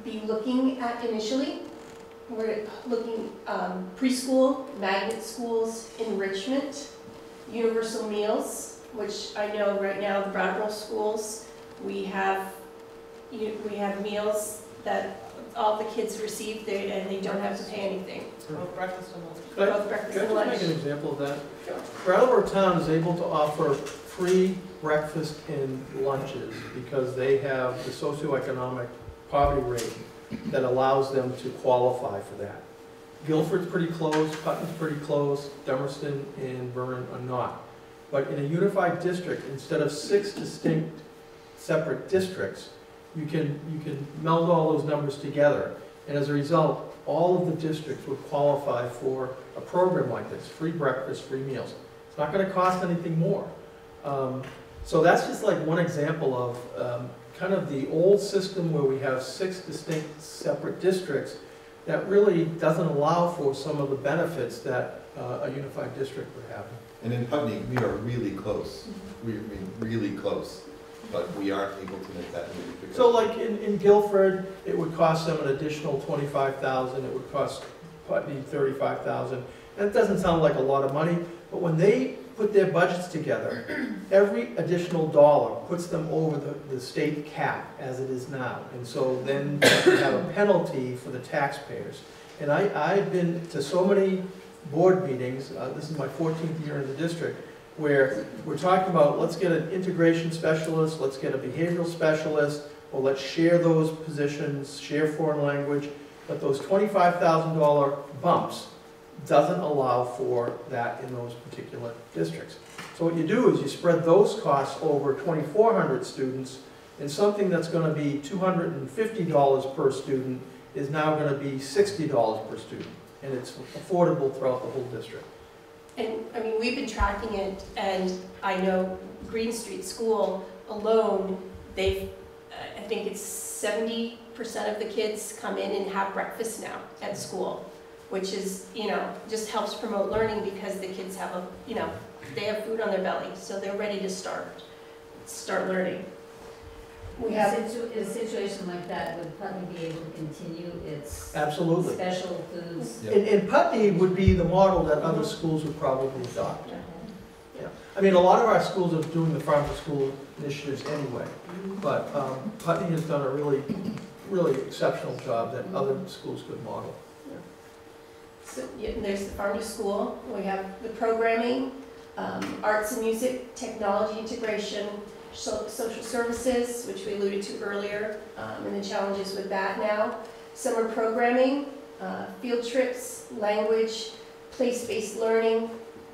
be looking at initially? We're looking preschool, magnet schools, enrichment, universal meals, which I know right now the Brattleboro schools, we have meals that all the kids receive and they don't have to pay anything. Both breakfast and lunch. Both breakfast and lunch. Can I just make an example of that? Sure. Brattleboro Town is able to offer free breakfast and lunches because they have the socioeconomic poverty rate that allows them to qualify for that. Guilford's pretty close, Putney's pretty close, Dummerston and Vernon are not. But in a unified district, instead of 6 distinct separate districts, you can meld all those numbers together. And as a result, all of the districts would qualify for a program like this, free breakfast, free meals. It's not going to cost anything more. So that's just like one example of kind of the old system where we have 6 distinct separate districts that really doesn't allow for some of the benefits that a unified district would have. And in Putney, we are really close. We mean really close, but we aren't able to make that move. So like in Guilford, it would cost them an additional $25,000. It would cost Putney $35,000. That doesn't sound like a lot of money, but when they put their budgets together, every additional dollar puts them over the state cap as it is now. And so then you have a penalty for the taxpayers. And I've been to so many board meetings, this is my 14th year in the district, where we're talking about let's get an integration specialist, let's get a behavioral specialist, or let's share those positions, share foreign language, but those $25,000 bumps doesn't allow for that in those particular districts. So what you do is you spread those costs over 2,400 students, and something that's going to be $250 per student is now going to be $60 per student, and it's affordable throughout the whole district. And I mean, we've been tracking it, and I know Green Street School alone, I think it's 70% of the kids come in and have breakfast now at school, which is, just helps promote learning because the kids have they have food on their belly, so they're ready to start learning. We have, In a situation like that, would Putney be able to continue its Absolutely. special foods? Yeah. And Putney would be the model that other schools would probably adopt. Yeah. I mean, a lot of our schools are doing the farm to school initiatives anyway, but Putney has done a really, really exceptional job that other schools could model. so, yeah, there's the farm to school, we have the programming, arts and music, technology integration, social services, which we alluded to earlier, and the challenges with that now, summer programming, field trips, language, place-based learning,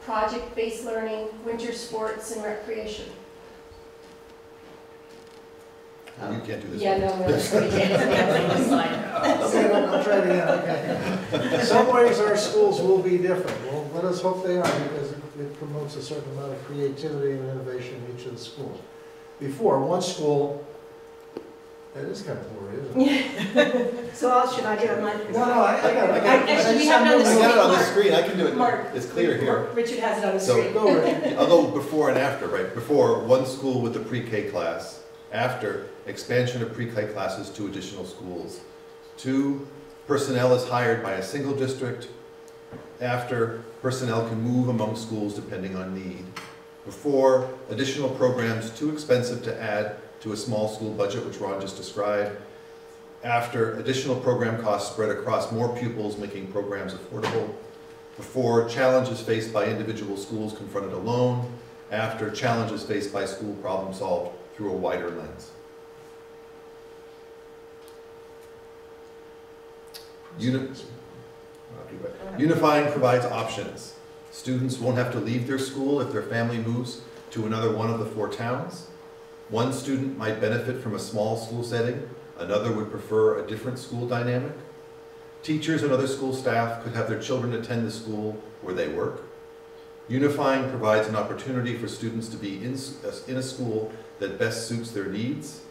project-based learning, winter sports, and recreation. You can't do this. Yeah, no, no, it's pretty I'll try it again, okay. Some ways our schools will be different. Well, let us hope they are, because it promotes a certain amount of creativity and innovation in each of the schools. Before, one school, that is kind of boring, isn't it? So should I get mine? No, I got it. Actually, we have it on the I got it on the Mark. screen, I can do it, Mark. it's clear here. Richard has it on the So- screen. Go, Richard. I'll go before and after, right? Before, one school with the pre-K class. After, expansion of pre-K classes to additional schools. 2, personnel is hired by a single district. After, personnel can move among schools depending on need. Before, additional programs too expensive to add to a small school budget, which Ron just described. After, additional program costs spread across more pupils, making programs affordable. Before, challenges faced by individual schools confronted alone. After, challenges faced by school problem solved through a wider lens. Unifying provides options. Students won't have to leave their school if their family moves to another one of the 4 towns. One student might benefit from a small school setting, another would prefer a different school dynamic. Teachers and other school staff could have their children attend the school where they work. Unifying provides an opportunity for students to be in a school that best suits their needs.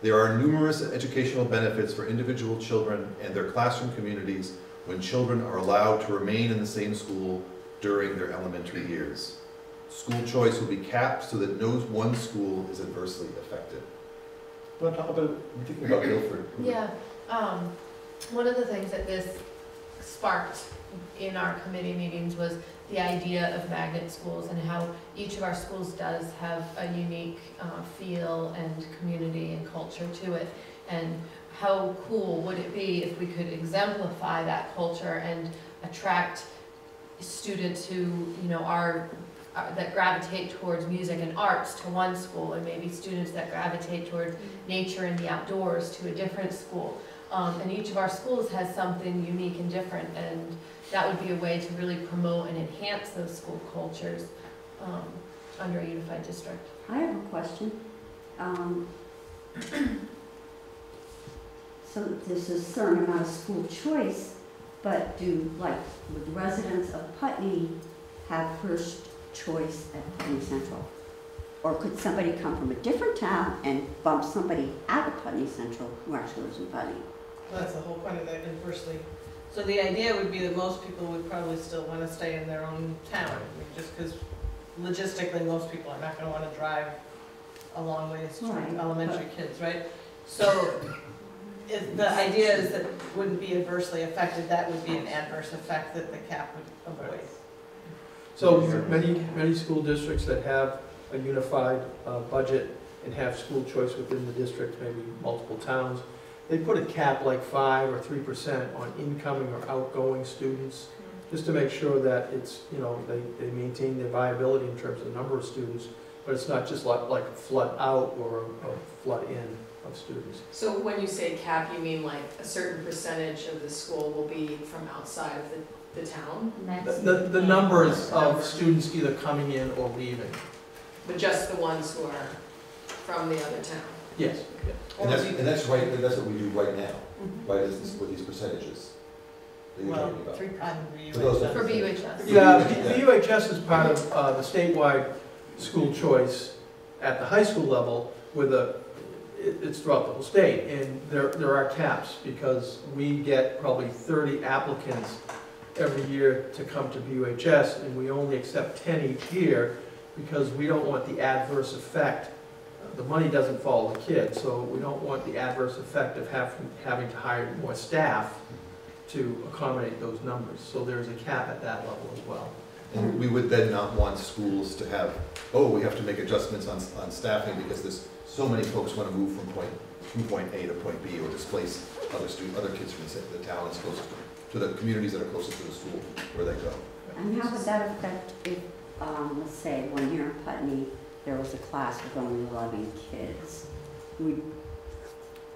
There are numerous educational benefits for individual children and their classroom communities when children are allowed to remain in the same school during their elementary years. School choice will be capped so that no one school is adversely affected. You want to talk about, I'm thinking about Guilford. Yeah, one of the things that this sparked in our committee meetings was the idea of magnet schools and how each of our schools does have a unique feel and community and culture to it. And how cool would it be if we could exemplify that culture and attract students who, you know, that gravitate towards music and arts to one school, and maybe students that gravitate toward nature and the outdoors to a different school. And each of our schools has something unique and different, and that would be a way to really promote and enhance those school cultures under a unified district. I have a question. So there's a certain amount of school choice, but do, like, would residents of Putney have first choice at Putney Central? Or could somebody come from a different town and bump somebody out of Putney Central who actually lives in Putney? Well, that's the whole point of that inversely. So the idea would be that most people would probably still want to stay in their own town, I mean, just because logistically, most people are not going to want to drive a long ways to Right. elementary kids, right? So if the idea is that it wouldn't be adversely affected, that would be an adverse effect that the cap would avoid. So many school districts that have a unified budget and have school choice within the district, maybe multiple towns, they put a cap like 5 or 3% on incoming or outgoing students, just to make sure that it's, you know, they maintain their viability in terms of the number of students, but it's not just like a flood out or a flood in of students. So when you say cap, you mean like a certain percentage of the school will be from outside of the town? The numbers of students either coming in or leaving. But just the ones who are from the other town? Yes. And that's right, that's what we do right now, right, is this, with these percentages that you're talking about. For BUHS. Yeah, the UHS is part of the statewide school choice at the high school level with it's throughout the whole state, and there are caps because we get probably 30 applicants every year to come to BUHS, and we only accept 10 each year because we don't want the adverse effect the money doesn't follow the kid, so we don't want the adverse effect of having to hire more staff to accommodate those numbers. So there's a cap at that level as well. And we would then not want schools to have, oh, we have to make adjustments on staffing because there's so many folks want to move from point A to point B or displace other kids from the town that's closest to the communities that are closest to the school where they go. And how would that affect if, let's say, 1 year in Putney, there was a class with only 11 kids?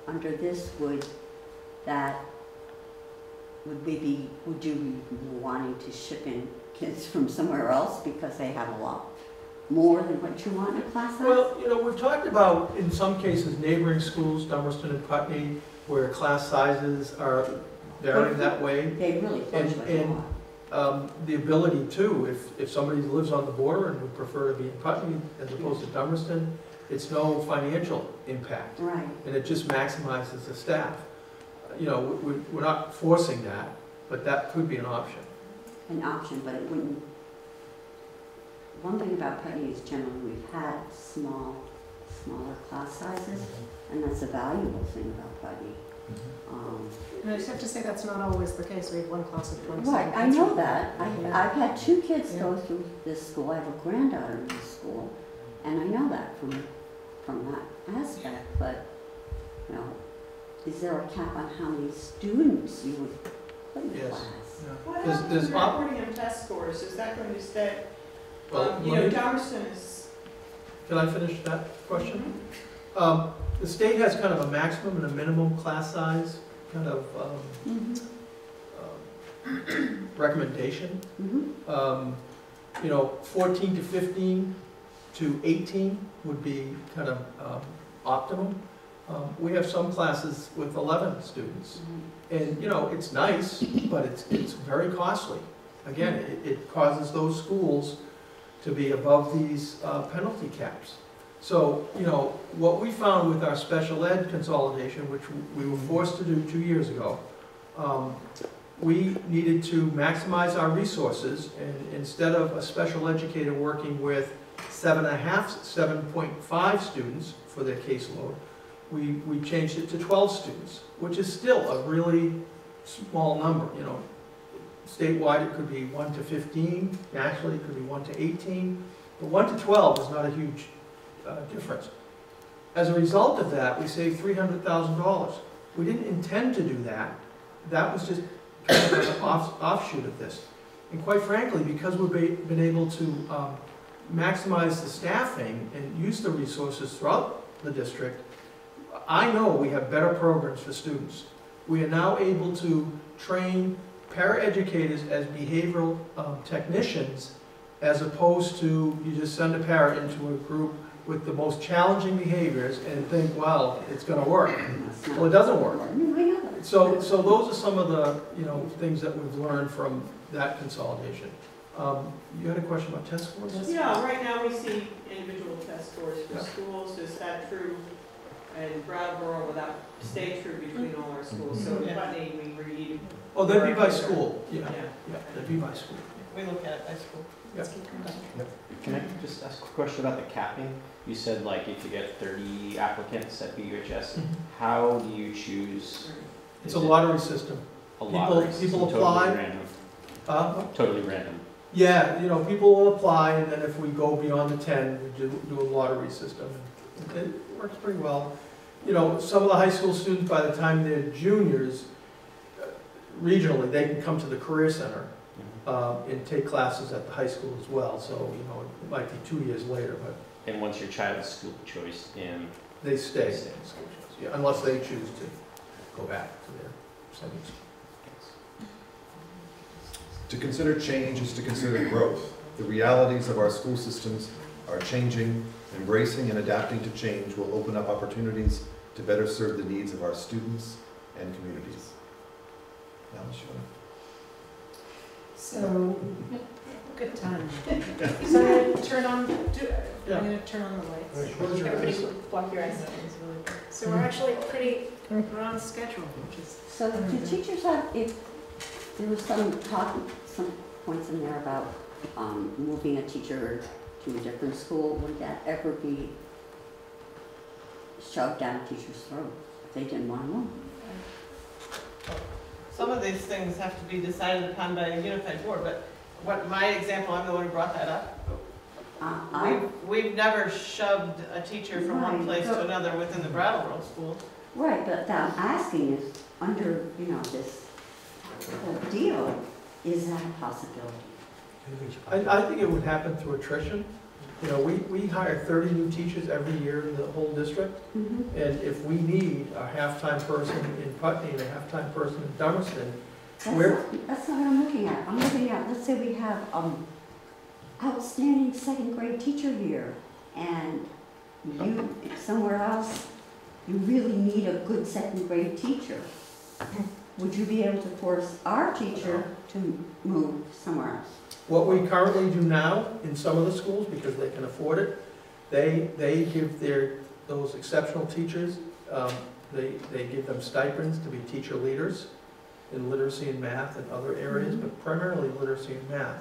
Under this, would you be wanting to ship in kids from somewhere else because they have a lot more than what you want in a class size? Well, you know, we've talked about, in some cases, neighboring schools, Dummerston and Putney, where class sizes are varying that way. They really fluctuate a lot. The ability to, if somebody lives on the border and would prefer to be in Putney as opposed to Dummerston, it's no financial impact. Right. And it just maximizes the staff. You know, we're not forcing that, but that could be an option. An option, but it wouldn't. One thing about Putney is generally we've had smaller class sizes, and that's a valuable thing about Putney. And I just have to say that's not always the case. We have one class of 27. Right, I know that. Yeah. I've had 2 kids go through this school. I have a granddaughter in this school, and I know that from that aspect. But you know, is there a cap on how many students you would put in a class? Yeah. What There's- happens there's to reporting and test scores? Is that going to stay? Well, You know, Dummerston is. Can I finish that question? The state has kind of a maximum and a minimum class size kind of recommendation. You know, 14 to 15 to 18 would be kind of optimum. We have some classes with 11 students. And, you know, it's nice, but it's very costly. Again, it causes those schools to be above these penalty caps. So, you know, what we found with our special ed consolidation, which we were forced to do 2 years ago, we needed to maximize our resources, and instead of a special educator working with 7.5 students for their caseload, we changed it to 12 students, which is still a really small number. You know, statewide it could be 1 to 15, nationally it could be 1 to 18, but 1 to 12 is not a huge difference. As a result of that, we saved $300,000. We didn't intend to do that. That was just kind of an offshoot of this. And quite frankly, because we've been able to maximize the staffing and use the resources throughout the district, I know we have better programs for students. We are now able to train paraeducators as behavioral technicians, as opposed to you just send a para into a group with the most challenging behaviors and think, well, it's going to work. Well, it doesn't work. So those are some of the things that we've learned from that consolidation. You had a question about test scores? Yeah, right now we see individual test scores for schools. Is that true in Brattleboro? Will that stay true between all our schools? So in Putney, we read. Oh, they'd be by school. Yeah, they'd be by school. We look at it by school. Yep. Can I just ask a question about the capping? You said like if you get 30 applicants at BUHS, how do you choose? It's a lottery system. A lottery People system, apply. Totally random. Totally random. Yeah, people will apply, and then if we go beyond the 10, we do a lottery system. It works pretty well. Some of the high school students, by the time they're juniors, regionally, they can come to the Career Center and take classes at the high school as well. So, it might be 2 years later, but. And once your child's school choice in. They stay in school choice, yeah, unless they choose to go back to their second school. To consider change is to consider growth. The realities of our school systems are changing. Embracing and adapting to change will open up opportunities to better serve the needs of our students and communities. Alice, you So, good time. So I'm going to turn on the lights. Everybody block your eyes. So we're actually we're on schedule, which is. So do teachers have, if there was some points in there about moving a teacher to a different school, would that ever be shoved down teachers' throats if they didn't want to move. Some of these things have to be decided upon by a unified board, but what my example, I'm the one who brought that up. We've never shoved a teacher from one place to another within the Brattleboro school. Right, but what I'm asking is, under, this whole deal, is that a possibility? I think it would happen through attrition. We hire 30 new teachers every year in the whole district. Mhm. And if we need a half-time person in Putney and a half-time person in Dummerston, That's not what I'm looking at. I'm looking at, let's say we have outstanding second grade teacher here, and you, somewhere else, you really need a good second grade teacher. Would you be able to force our teacher to move somewhere else? what we currently do now in some of the schools, because they can afford it, they give those exceptional teachers, they give them stipends to be teacher leaders in literacy and math and other areas, but primarily literacy and math.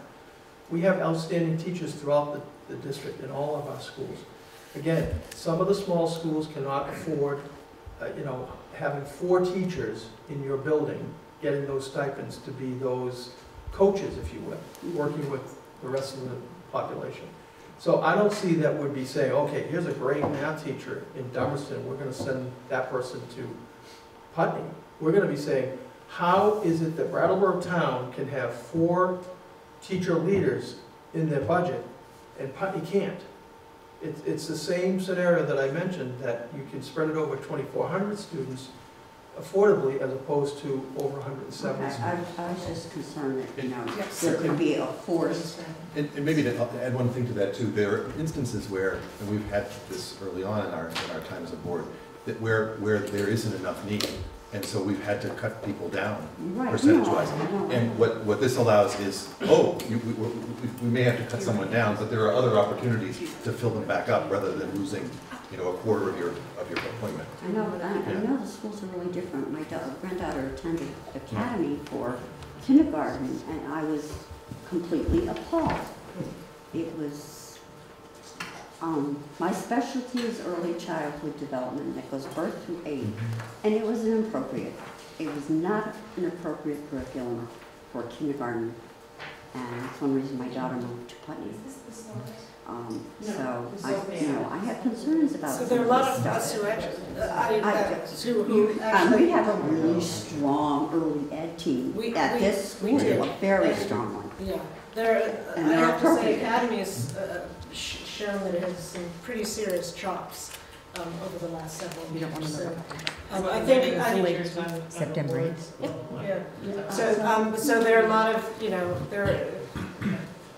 We have outstanding teachers throughout the district in all of our schools. Again, some of the small schools cannot afford, having 4 teachers in your building, getting those stipends to be those coaches, if you will, working with the rest of the population. So I don't see that would be saying, okay, here's a great math teacher in Dummerston, we're going to send that person to Putney. We're going to be saying, how is it that Brattleboro Town can have 4 teacher leaders in their budget and Putney can't? It's the same scenario that I mentioned, that you can spread it over 2,400 students affordably as opposed to over 170 Okay, students. I was just concerned that, there could be a force. And maybe to add one thing to that too, there are instances where, and we've had this early on in our time as a board, that where there isn't enough need. And so we've had to cut people down Right, percentage-wise. no. And what this allows is, we may have to cut someone down, but there are other opportunities to fill them back up rather than losing, a quarter of your appointment. I know, but I know the schools are really different. My granddaughter attended academy for kindergarten, and I was completely appalled. It was, my specialty is early childhood development, that goes birth through 8, and it was inappropriate. It was not an appropriate curriculum for kindergarten, and that's one reason my daughter moved to Putney. So I have concerns about. So there are a lot of us We have a really strong early ed team at this school, a very strong one. Yeah, I have to say, Academy has shown that it has some pretty serious chops over the last several years. So, I think September 8th. Yeah. So there are a lot of, they're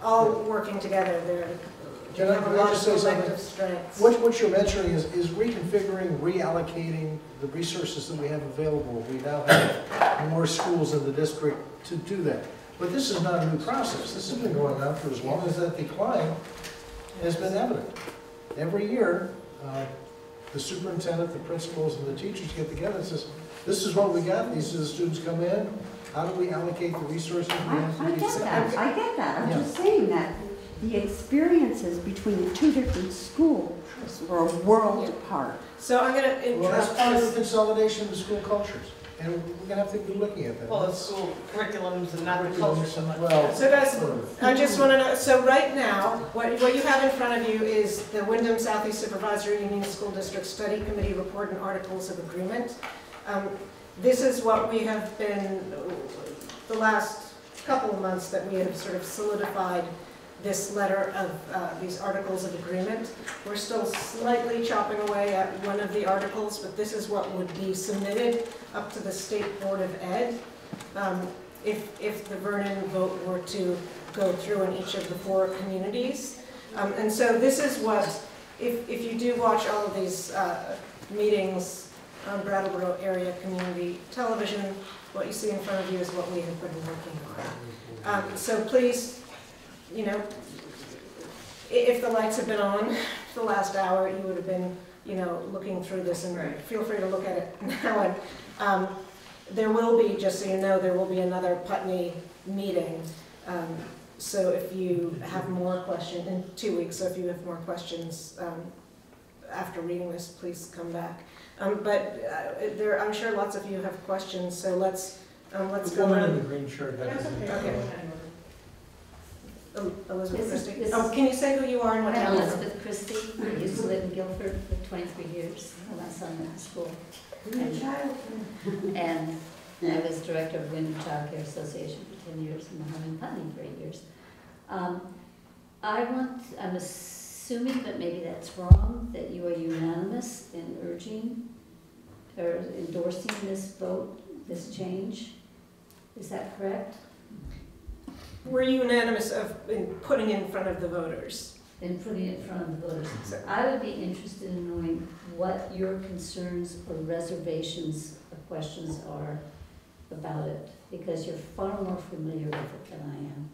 all working together. They have a lot of collective strengths. What you're mentioning is reconfiguring, reallocating the resources that we have available. We now have more schools in the district to do that. But this is not a new process. This has been going on for as long as that decline has been evident. Every year, the superintendent, the principals, and the teachers get together and says, this is what we got, these are the students come in, how do we allocate the resources? I get that. I'm just saying that the experiences between the 2 different schools were a world apart. So I'm going to interrupt. Well, that's part of the consolidation of the school cultures, and we're going to have to be looking at that. Well, it's school curriculums and not the culture so much. Well, So guys, I just want to know, so right now, what you have in front of you is the Wyndham Southeast Supervisory Union School District Study Committee Report and Articles of Agreement. This is what we have been, the last couple of months that we have sort of solidified this letter of these Articles of Agreement. We're still slightly chopping away at one of the articles, but this is what would be submitted up to the State Board of Ed if the Vernon vote were to go through in each of the 4 communities. And so this is what, if you do watch all of these meetings on Brattleboro area community television, what you see in front of you is what we have been working on. So please, if the lights had been on for the last hour, you would have been, looking through this, and feel free to look at it now. And there will be, just so you know, there will be another Putney meeting. So if you have more questions, in 2 weeks, so if you have more questions after reading this, please come back. I'm sure lots of you have questions, so let's The go woman in on. the green shirt has. Okay. Elizabeth This is- Christie. this Oh, is- can you say who you are and what I'm town you're from? Elizabeth Christie. I used to live in Guilford for 23 years when my son went to school. And I was director of Wyndham Child Care Association for 10 years and Mahoney Putney for 8 years. I'm assuming, but maybe that's wrong, that you are unanimous in urging or endorsing this vote, this change. Is that correct? We're unanimous in putting it in front of the voters. In putting it in front of the voters. I would be interested in knowing what your concerns or reservations or questions are about it, because you're far more familiar with it than I am.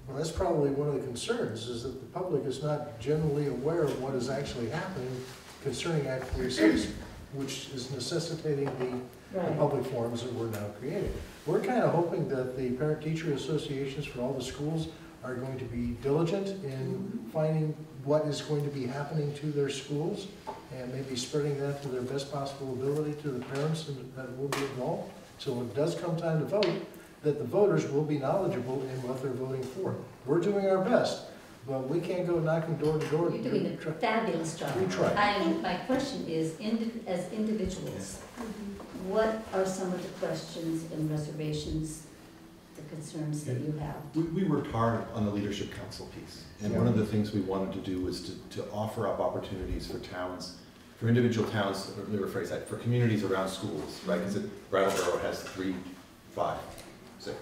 Well, that's probably one of the concerns, is that the public is not generally aware of what is actually happening concerning Act 46, which is necessitating the public forums that we're now creating. We're kind of hoping that the parent-teacher associations for all the schools are going to be diligent in finding what is going to be happening to their schools and maybe spreading that to their best possible ability to the parents that will be involved. So when it does come time to vote, that the voters will be knowledgeable in what they're voting for. We're doing our best, but we can't go knocking door to door. You're doing a fabulous job. We try. My question is, as individuals, what are some of the questions and reservations, the concerns that you have? We worked hard on the leadership council piece. And one of the things we wanted to do was to offer up opportunities for towns, for individual towns, let me rephrase that, for communities around schools, right? Because Brattleboro has 3, 5, 6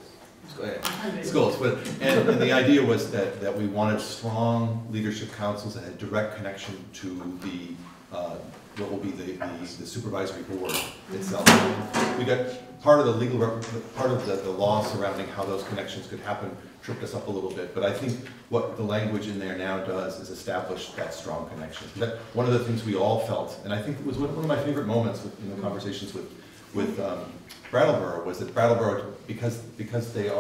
schools. And the idea was that we wanted strong leadership councils that had direct connection to the what will be the supervisory board itself. We got part of the legal, part of the law surrounding how those connections could happen tripped us up a little bit, but I think what the language in there now does is establish that strong connection. That one of the things we all felt, and I think it was one of my favorite moments in the conversations with Brattleboro, was that Brattleboro, because they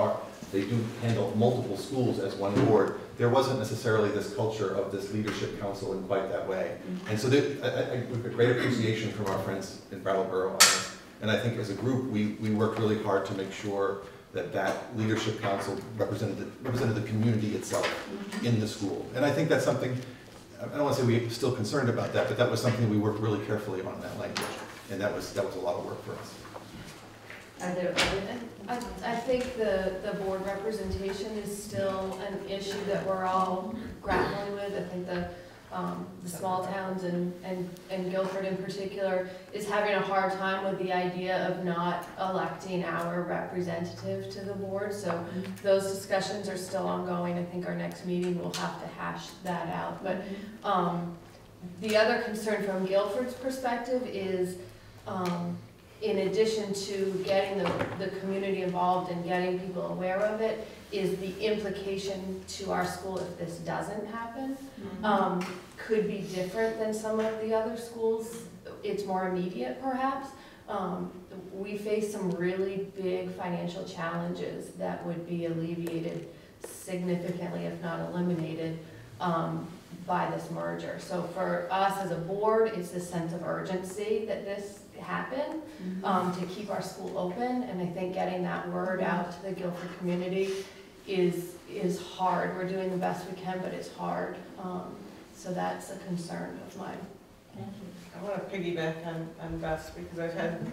do handle multiple schools as one board, there wasn't necessarily this culture of this leadership council in quite that way. And so we've got great appreciation from our friends in Brattleboro on this. And I think as a group, we worked really hard to make sure that leadership council represented the community itself in the school. And I think that's something, I don't want to say we're still concerned about that, but that was something we worked really carefully on, that language. And that was a lot of work for us. Are there other? I think the board representation is still an issue that we're all grappling with. I think the small towns and Guilford in particular is having a hard time with the idea of not electing our representative to the board. So those discussions are still ongoing. I think our next meeting we'll have to hash that out. But the other concern from Guilford's perspective is in addition to getting the community involved and getting people aware of it, is the implication to our school if this doesn't happen could be different than some of the other schools. It's more immediate perhaps. We face some really big financial challenges that would be alleviated significantly, if not eliminated, by this merger. So for us as a board, it's this sense of urgency that this happen to keep our school open, and I think getting that word out to the Guilford community is hard. We're doing the best we can, but it's hard. So that's a concern of mine. Thank you. I want to piggyback on Beth's because I've had,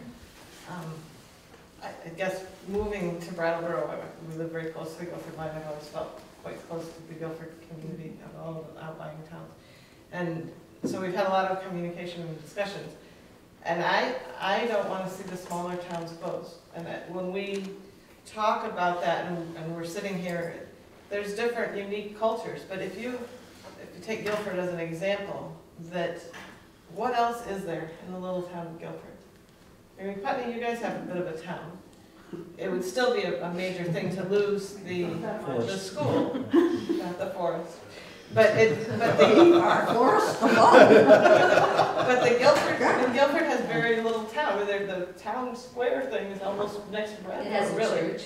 I guess, moving to Brattleboro, we live very close to the Guilford line. I've always felt quite close to the Guilford community of all the outlying towns. And so we've had a lot of communication and discussions. And I don't want to see the smaller towns close. And that when we talk about that and we're sitting here, there's different unique cultures. But if you take Guilford as an example, that what else is there in the little town of Guilford? I mean, Putney, you guys have a bit of a town. It would still be a major thing to lose the school, not the forest. But our forest, but Guilford has very little town. The town square thing is almost next to Brattleboro. It has a church.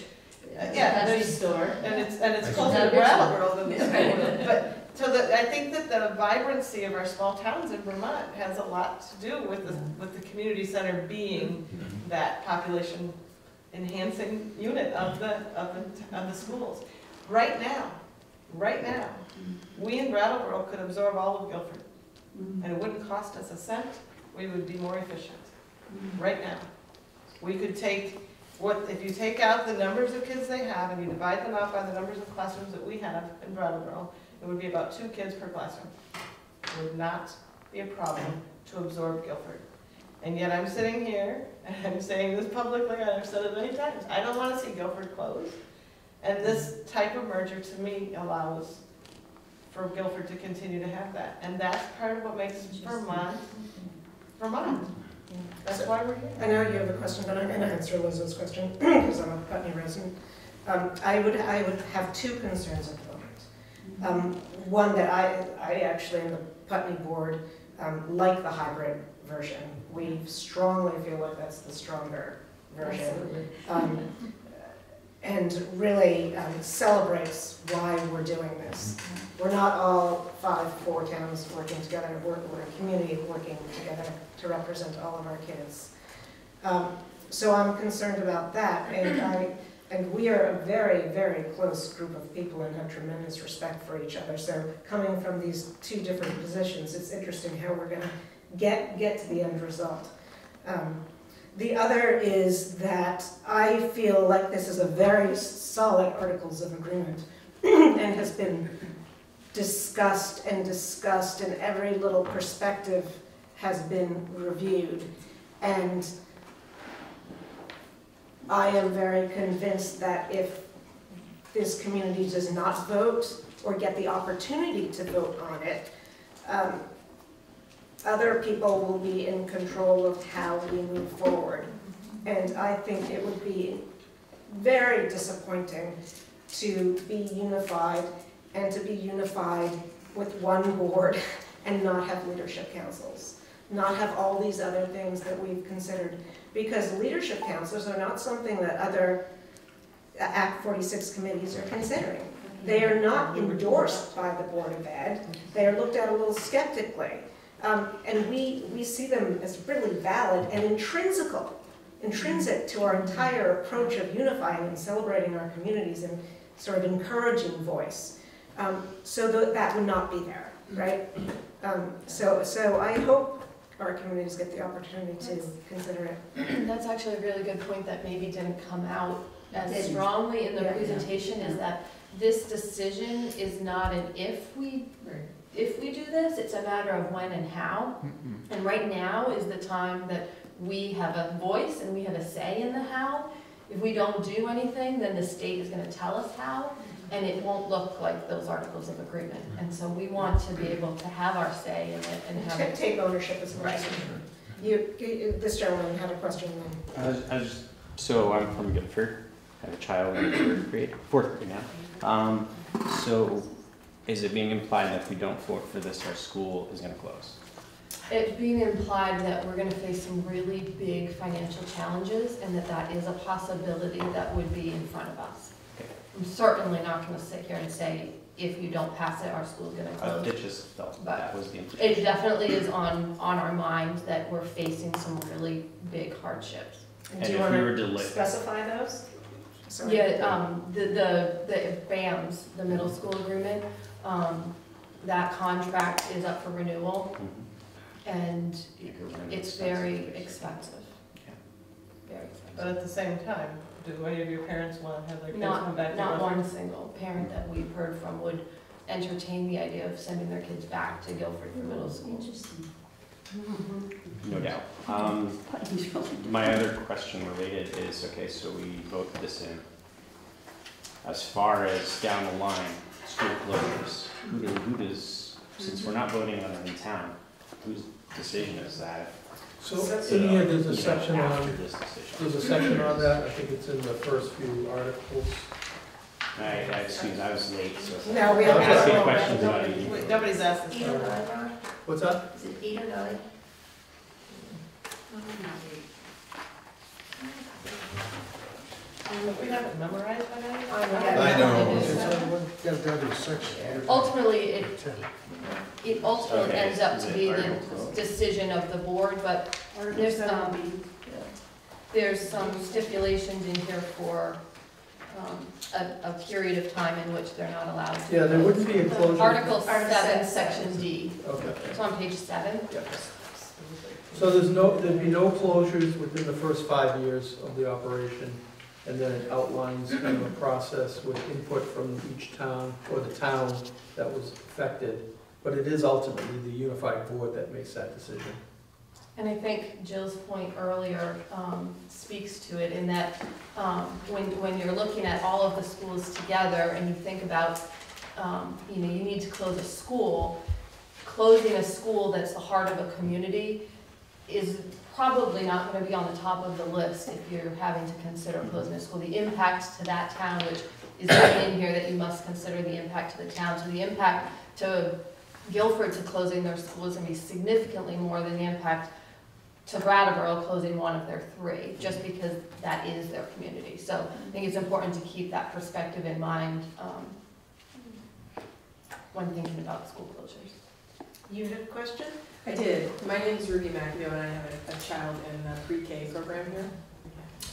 Yeah, Country store. and it's closer to Brattleboro than the school. So that, I think that the vibrancy of our small towns in Vermont has a lot to do with the community center being that population enhancing unit of the schools. Right now, we in Brattleboro could absorb all of Guilford, and it wouldn't cost us a cent. We would be more efficient. Right now, we could take if you take out the numbers of kids they have and you divide them out by the numbers of classrooms that we have in Brattleboro, it would be about 2 kids per classroom. It would not be a problem to absorb Guilford. And yet I'm sitting here, and I'm saying this publicly, and I've said it many times, I don't want to see Guilford close. And this type of merger, to me, allows for Guilford to continue to have that. And that's part of what makes Vermont, Vermont. That's why we're here. I know you have a question, but I'm going to answer Liz's question because I'm a Putney resident. I would have 2 concerns at the moment. One that I actually, in the Putney board, like the hybrid version. We strongly feel like that's the stronger version. And really celebrates why we're doing this. We're not all 4 towns working together, we're a community working together to represent all of our kids. So I'm concerned about that, and we are a very, very close group of people and have tremendous respect for each other. So coming from these 2 different positions, it's interesting how we're gonna get to the end result. The other is that I feel like this is a very solid Articles of Agreement and has been discussed, and every little perspective has been reviewed. And I am very convinced that if this community does not vote or get the opportunity to vote on it, other people will be in control of how we move forward. And I think it would be very disappointing to be unified and to be unified with one board and not have leadership councils, not have all these other things that we've considered. Because leadership councils are not something that other Act 46 committees are considering. They are not endorsed by the Board of Ed. They are looked at a little skeptically. And we see them as really valid and intrinsic to our entire approach of unifying and celebrating our communities and sort of encouraging voice. So that would not be there, right? So I hope our communities get the opportunity to consider it. That's actually a really good point that maybe didn't come out as strongly in the presentation, is that this decision is not an if we do this, it's a matter of when and how. And right now is the time that we have a voice and we have a say in the how. If we don't do anything, then the state is going to tell us how, and it won't look like those Articles of Agreement. And so we want to be able to have our say in it and have it. Take ownership as well. This gentleman had a question. So I'm from Guilford. I have a child in 4th grade now. So is it being implied that if we don't vote for this, our school is going to close? It's being implied that we're going to face some really big financial challenges, and that is a possibility that would be in front of us. Okay. I'm certainly not going to sit here and say, if you don't pass it, our school's going to close. It just felt that was the implication. It definitely is on our mind that we're facing some really big hardships. And do you want to specify those? Sorry. Yeah, the BAMS, the middle school agreement, that contract is up for renewal, and it's very expensive. Very expensive. But at the same time, do any of your parents want to have their kids Not, come back to not Guilford? one single parent that we've heard from would entertain the idea of sending their kids back to Guilford for middle school. Interesting. No doubt. My other question related is, okay, so we vote this in. As far as down the line, school closures, who does, since we're not voting on it in town, whose decision is that? So in here, there's a section after on, this decision. there's a section on that, I think it's in the first few articles. Excuse me, I was late, so. No, we have I'm to- asking questions about it. Nobody's asked this. 8 or 9, Ron? What's that? Is it 8 or 9? We haven't memorized by now? I know. It's on one. Gotta go to the section. Ultimately, it ultimately Okay, ends up is to it be the Article 12? decision of the board, but there's some stipulations in here for a period of time in which they're not allowed to. Yeah, there wouldn't be a closure. Article 7, Section D. Okay. It's on page 7. So there'd be no closures within the first 5 years of the operation, and then it outlines kind of a process with input from each town, or the town that was affected. But it is ultimately the unified board that makes that decision. And I think Jill's point earlier speaks to it in that when you're looking at all of the schools together and you think about, you need to close a school, closing a school that's the heart of a community is probably not going to be on the top of the list if you're having to consider closing a school. The impact to that town, which is in here that you must consider the impact to the town. So the impact to Guilford to closing their school is going to be significantly more than the impact to Brattleboro closing one of their 3, just because that is their community. So I think it's important to keep that perspective in mind when thinking about school closures. You had a question? I did. My name is Ruby McAdoo, and I have a child in the pre-K program here.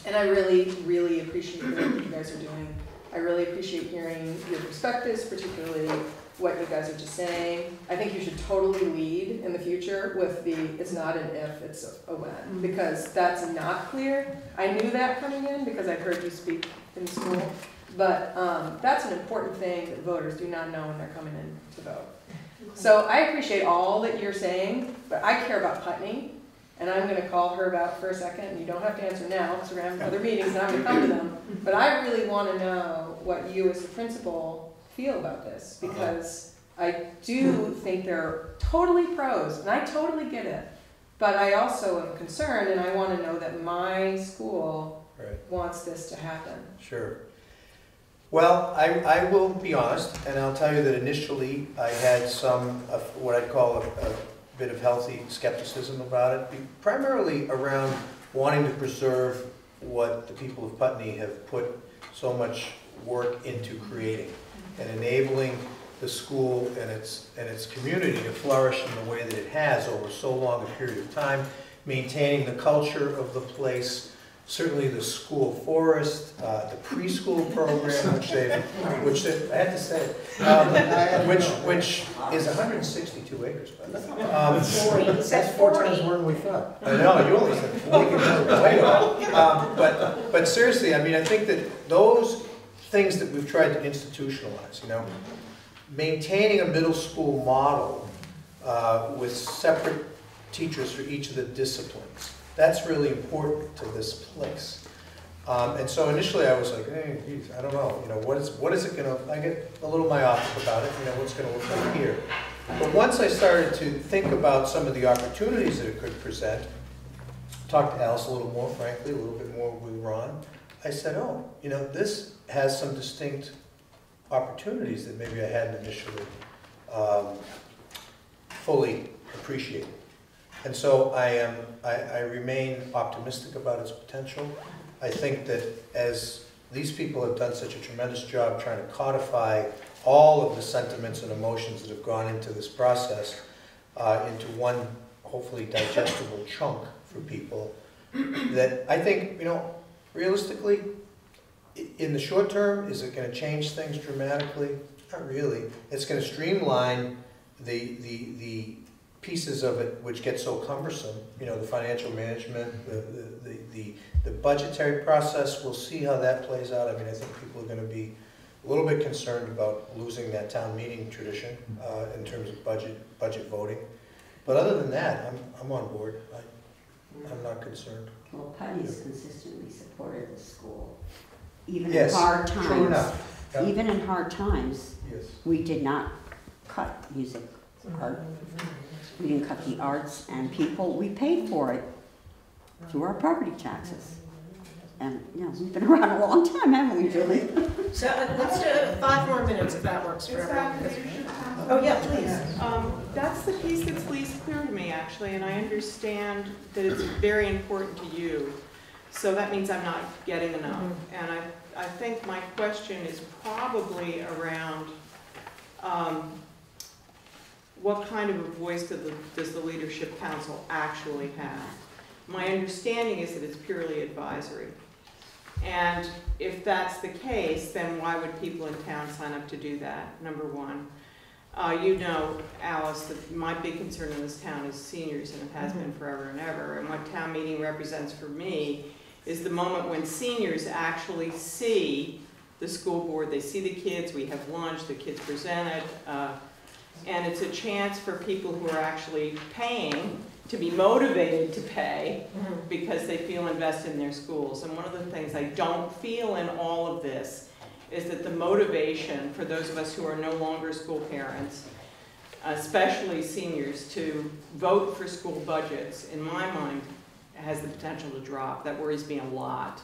And I really, really appreciate the work that you guys are doing. I really appreciate hearing your perspectives, particularly what you guys are just saying. I think you should totally lead in the future with the, it's not an if, it's a when, because that's not clear. I knew that coming in because I've heard you speak in school, but that's an important thing that voters do not know when they're coming in to vote. So I appreciate all that you're saying, but I care about Putney, and I'm going to call her about for a second, and you don't have to answer now because we're going to have other meetings and I'm going to come to them. But I really want to know what you as the principal feel about this, because I do think they're totally pros, and I totally get it. But I also am concerned, and I want to know that my school wants this to happen. Sure. Well, I will be honest, and I'll tell you that initially I had some, what I'd call a bit of healthy skepticism about it, primarily around wanting to preserve what the people of Putney have put so much work into creating and enabling the school and its community to flourish in the way that it has over so long a period of time, maintaining the culture of the place, certainly the school forest, the preschool program, which I have to say, which is 162 acres. That's 4 times more than we thought. I know, you only said 40. But seriously, I mean, I think that those things that we've tried to institutionalize, maintaining a middle school model with separate teachers for each of the disciplines. That's really important to this place. And so initially I was like, hey, geez, I don't know, what is it gonna, I get a little myopic about it, what's gonna look like here. But once I started to think about some of the opportunities that it could present, talked to Alice a little more, frankly, a little bit more with Ron, I said, oh, this has some distinct opportunities that maybe I hadn't initially fully appreciated. And so I remain optimistic about its potential. I think that as these people have done such a tremendous job trying to codify all of the sentiments and emotions that have gone into this process into one hopefully digestible chunk for people, that I think, realistically, in the short term, is it going to change things dramatically? Not really. It's going to streamline the pieces of it which get so cumbersome, the financial management, the budgetary process. We'll see how that plays out. I mean, I think people are going to be a little bit concerned about losing that town meeting tradition in terms of budget voting. But other than that, I'm on board. I'm not concerned. Well, Putney's consistently supported the school, even in Yes, hard times. true enough. Yep. Even in hard times, Yes. we did not cut music, art. We didn't cut the arts, and we paid for it through our property taxes. And, we've been around a long time, haven't we, Julie? So let's do 5 more minutes if that works for everyone. Oh, yeah, please. That's the piece that's least clear to me, actually, and I understand that it's very important to you. So that means I'm not getting enough. And I think my question is probably around, what kind of a voice does the Leadership Council actually have? My understanding is that it's purely advisory. And if that's the case, then why would people in town sign up to do that, number one? You know, Alice, that my big concern in this town is seniors, and it has been forever and ever. And what town meeting represents for me is the moment when seniors actually see the school board, they see the kids, we have lunch, the kids presented, and it's a chance for people who are actually paying to be motivated to pay because they feel invested in their schools. And one of the things I don't feel in all of this is that the motivation for those of us who are no longer school parents, especially seniors, to vote for school budgets, in my mind, has the potential to drop. That worries me a lot.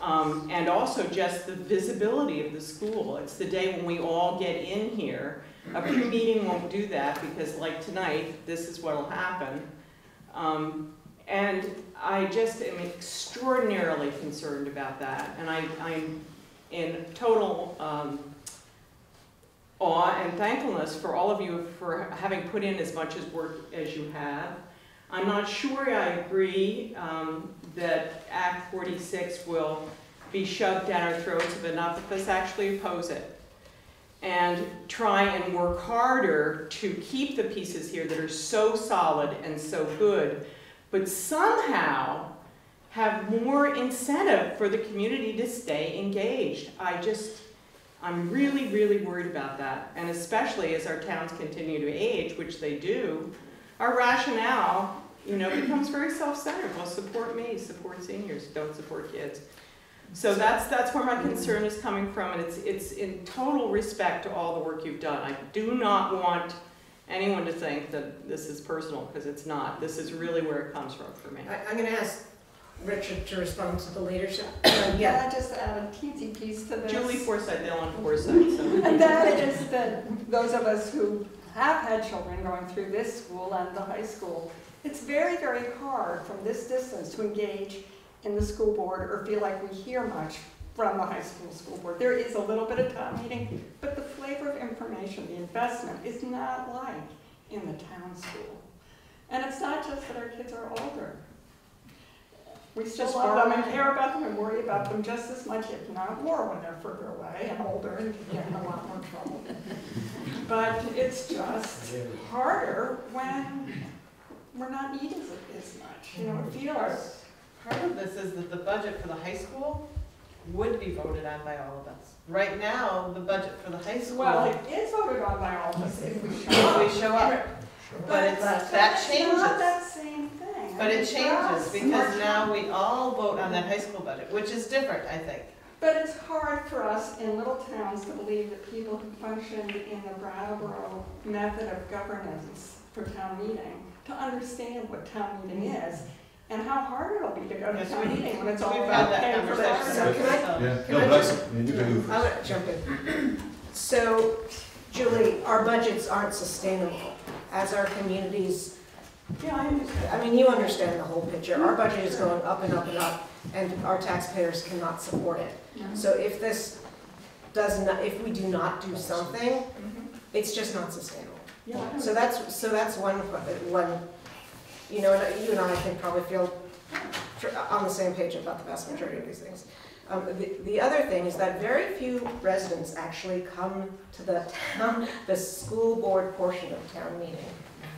And also just the visibility of the school. It's the day when we all get in here. A pre-meeting won't do that because, like tonight, this is what will happen. And I just am extraordinarily concerned about that. And I'm in total awe and thankfulness for all of you for having put in as much as work as you have. I'm not sure I agree that Act 46 will be shoved down our throats if enough of us actually oppose it, and try and work harder to keep the pieces here that are so solid and so good, but somehow have more incentive for the community to stay engaged. I'm really, really worried about that. And especially as our towns continue to age, which they do, our rationale, you know, becomes very self-centered. Well, support me, support seniors, don't support kids. So that's where my concern is coming from, and it's in total respect to all the work you've done. I do not want anyone to think that this is personal, because it's not. This is really where it comes from for me. I'm going to ask Richard to respond to the leadership. Yeah, I just add a teensy piece to this. Julie Forsythe, Ellen Forsythe. So. And that is that those of us who have had children going through this school and the high school, it's very, very hard from this distance to engage in the school board or feel like we hear much from the high school board. There is a little bit of town meeting, but the flavor of information, the investment, is not like in the town school. And it's not just that our kids are older. We still love them and care about them and worry about them just as much, if not more, when they're further away and older and get in a lot more trouble. But it's just harder when we're not needed as much. You know, it feels. Part of this is that the budget for the high school would be voted on by all of us. Right now, the budget for the high school. Well, it is voted on by all of us if we show up. If we show up. But that changes. It's not that same thing. But it changes because now we all vote on that high school budget, which is different, I think. But it's hard for us in little towns to believe that people who functioned in the Brattleboro method of governance for town meeting to understand what town meeting is. And how hard it'll be to go to town meeting when it's all about paying for that. So can I want to jump in. So, Julie, our budgets aren't sustainable as our communities. Yeah, I understand. I mean, you understand the whole picture. Our budget is going up and up and up, and our taxpayers cannot support it. So if this does not, if we do not do something, it's just not sustainable. Yeah. So that's one. You know, and you and I think probably feel on the same page about the vast majority of these things. The other thing is that very few residents actually come to the school board portion of town meeting.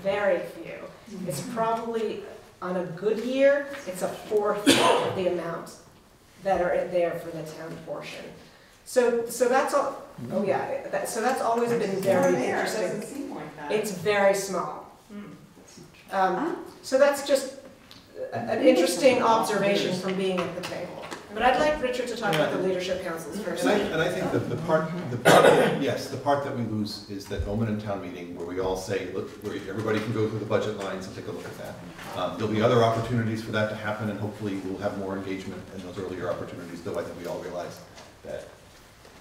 Very few. It's probably, on a good year, it's a fourth of the amount that are there for the town portion. So that's all. Oh yeah. So that's always been very interesting. It doesn't seem like that. It's very small. So that's just an interesting observation from being at the table. But I'd like Richard to talk about the leadership councils first. And I think that the part that we lose is that moment in town meeting where we all say, look, where everybody can go through the budget lines and take a look at that. There'll be other opportunities for that to happen, and hopefully we'll have more engagement in those earlier opportunities, though I think we all realize that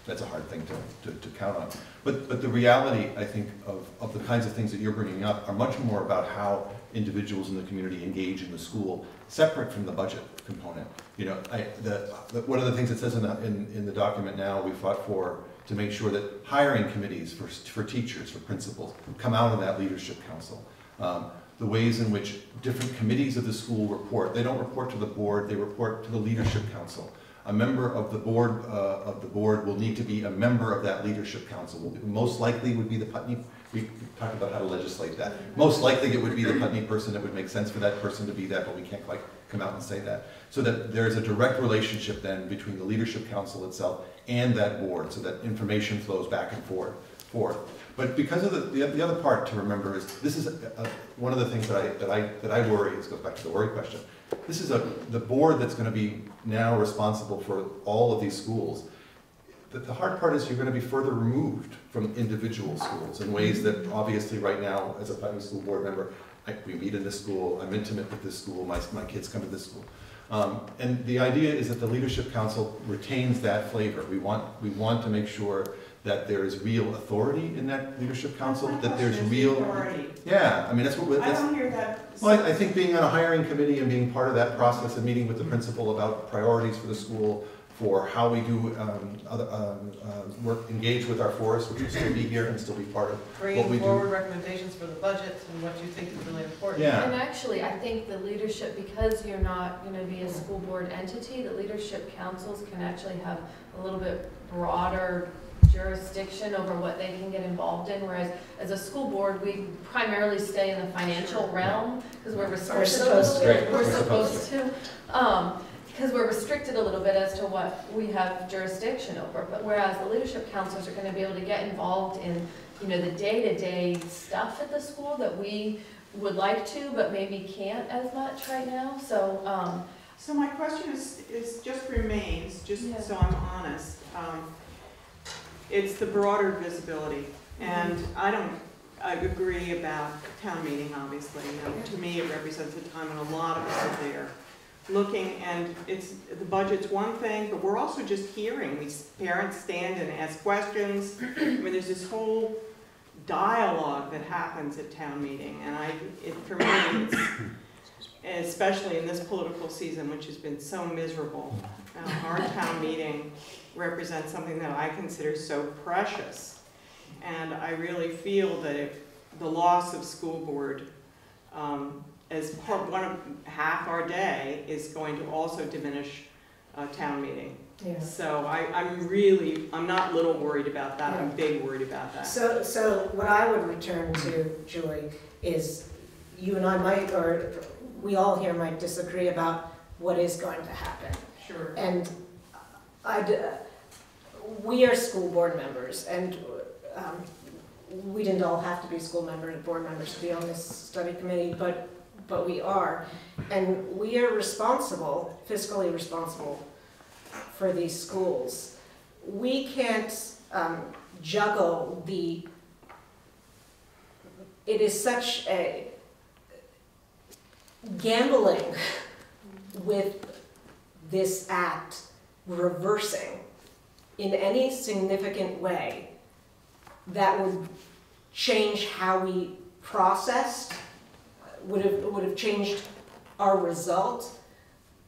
that's a hard thing to count on. But the reality, I think, of the kinds of things that you're bringing up are much more about how individuals in the community engage in the school, separate from the budget component. You know, one of the things it says in the document now, we fought for to make sure that hiring committees for teachers, for principals, come out of that leadership council. The ways in which different committees of the school report. They don't report to the board, they report to the leadership council. A member of the board will need to be a member of that leadership council. Most likely would be the Putney, we talked about how to legislate that. Most likely it would be the Putney person. It would make sense for that person to be that, but we can't quite come out and say that. So that there's a direct relationship then between the leadership council itself and that board, so that information flows back and forth. But because of the other part to remember is, this is one of the things that I worry, this goes back to the worry question. This is the board that's going to be now responsible for all of these schools. The hard part is you're going to be further removed from individual schools in ways that obviously right now, as a Putney School Board member, we meet in this school, I'm intimate with this school, my kids come to this school. And the idea is that the Leadership Council retains that flavor. We want to make sure that there is real authority in that Leadership Council, that there's real... Authority. Yeah, I mean, that's what... I don't hear that. Well, I think being on a hiring committee and being part of that process and meeting with the principal about priorities for the school, for how we do engage with our forest, which will still be here and still be part of what we do. Bringing forward recommendations for the budget and what you think is really important. Yeah. And actually, I think the leadership, because you're not going to be a school board entity, the leadership councils can actually have a little bit broader jurisdiction over what they can get involved in, whereas as a school board, we primarily stay in the financial realm because we're restricted a little bit. We're supposed to. Because we're restricted a little bit as to what we have jurisdiction over, but whereas the leadership councils are going to be able to get involved in, you know, the day-to-day stuff at the school that we would like to, but maybe can't as much right now. So, so my question is just remains, just yeah. so I'm honest. It's the broader visibility, and I agree about town meeting. Obviously, you know, to me, it represents a time when a lot of us are there. Looking, and the budget's one thing, but we're also just hearing. Parents stand and ask questions. I mean, there's this whole dialogue that happens at town meeting, and for me, it's, especially in this political season, which has been so miserable, our town meeting represents something that I consider so precious, and I really feel that if the loss of school board as half our day is going to also diminish town meeting. Yeah. So I'm not little worried about that, I'm big worried about that. So what I would return to, Julie, is you and I might, or we all here might disagree about what is going to happen. Sure. And we are school board members, and we didn't all have to be board members to be on this study committee, but we are, and we are responsible, fiscally responsible for these schools. We can't juggle it is such a gambling with this act reversing in any significant way that would change how we processed, would have changed our result.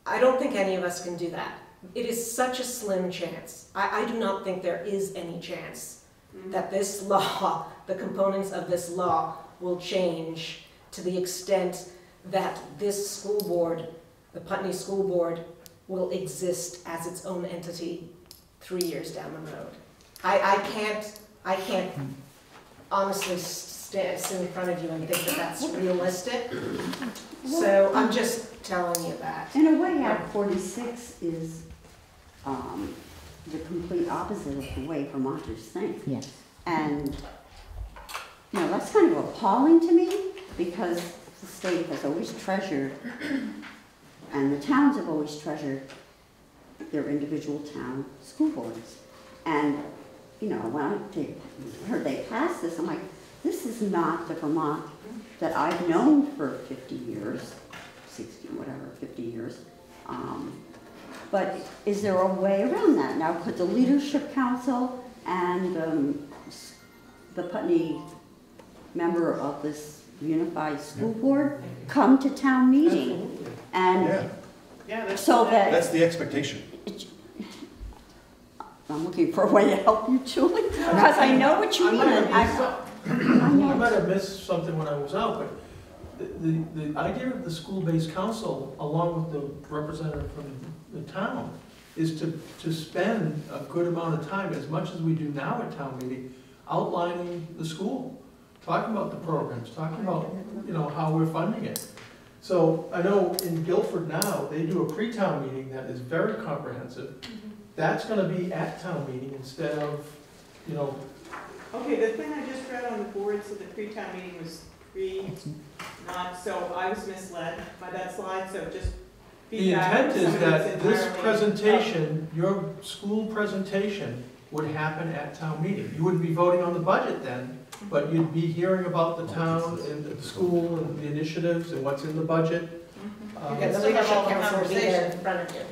I don't think any of us can do that. It is such a slim chance. I do not think there is any chance that this law, the components of this law, will change to the extent that this school board, the Putney School Board, will exist as its own entity 3 years down the road. I can't honestly sit in front of you and think that that's realistic. So I'm just telling you that. In a way, Act 46 is the complete opposite of the way Vermonters think. Yes. And, you know, that's kind of appalling to me, because the state has always treasured, and the towns have always treasured, their individual town school boards. And, you know, when I heard they passed this, I'm like, this is not the Vermont that I've known for 50 years, 60, whatever, 50 years. But is there a way around that? Now, could the leadership council and the Putney member of this unified school board come to town meeting? And so that... That's the expectation. I'm looking for a way to help you, Julie, because I know what you mean. I might have missed something when I was out, but the idea of the school-based council, along with the representative from the town, is to spend a good amount of time, as much as we do now at town meeting, outlining the school, talking about the programs, talking about, how we're funding it. So I know in Guilford now, they do a pre-town meeting that is very comprehensive. That's gonna be at town meeting instead of, Okay, the thing I just read on the board, so the pre-town meeting was so I was misled by that slide, so just the feedback. intent is that this presentation, your school presentation, would happen at town meeting. You wouldn't be voting on the budget then, but you'd be hearing about the town and the school and the initiatives and what's in the budget. And the leadership council will be there in front of you.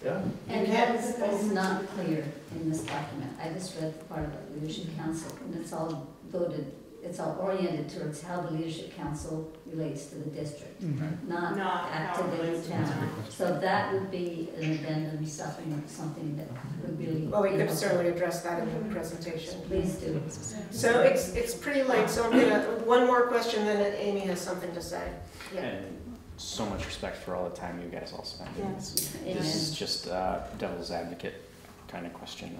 Yeah. And that is not clear in this document. I just read part of the leadership council, and it's all voted, it's all oriented towards how the leadership council relates to the district, not actively to town. So that would be an addendum, something that would really... Well, we could certainly address that in the presentation. Please do. So it's pretty late, so I'm gonna, one more question, then Amy has something to say. Yeah. And so much respect for all the time you guys all spend. Yes. This is just a devil's advocate kind of question.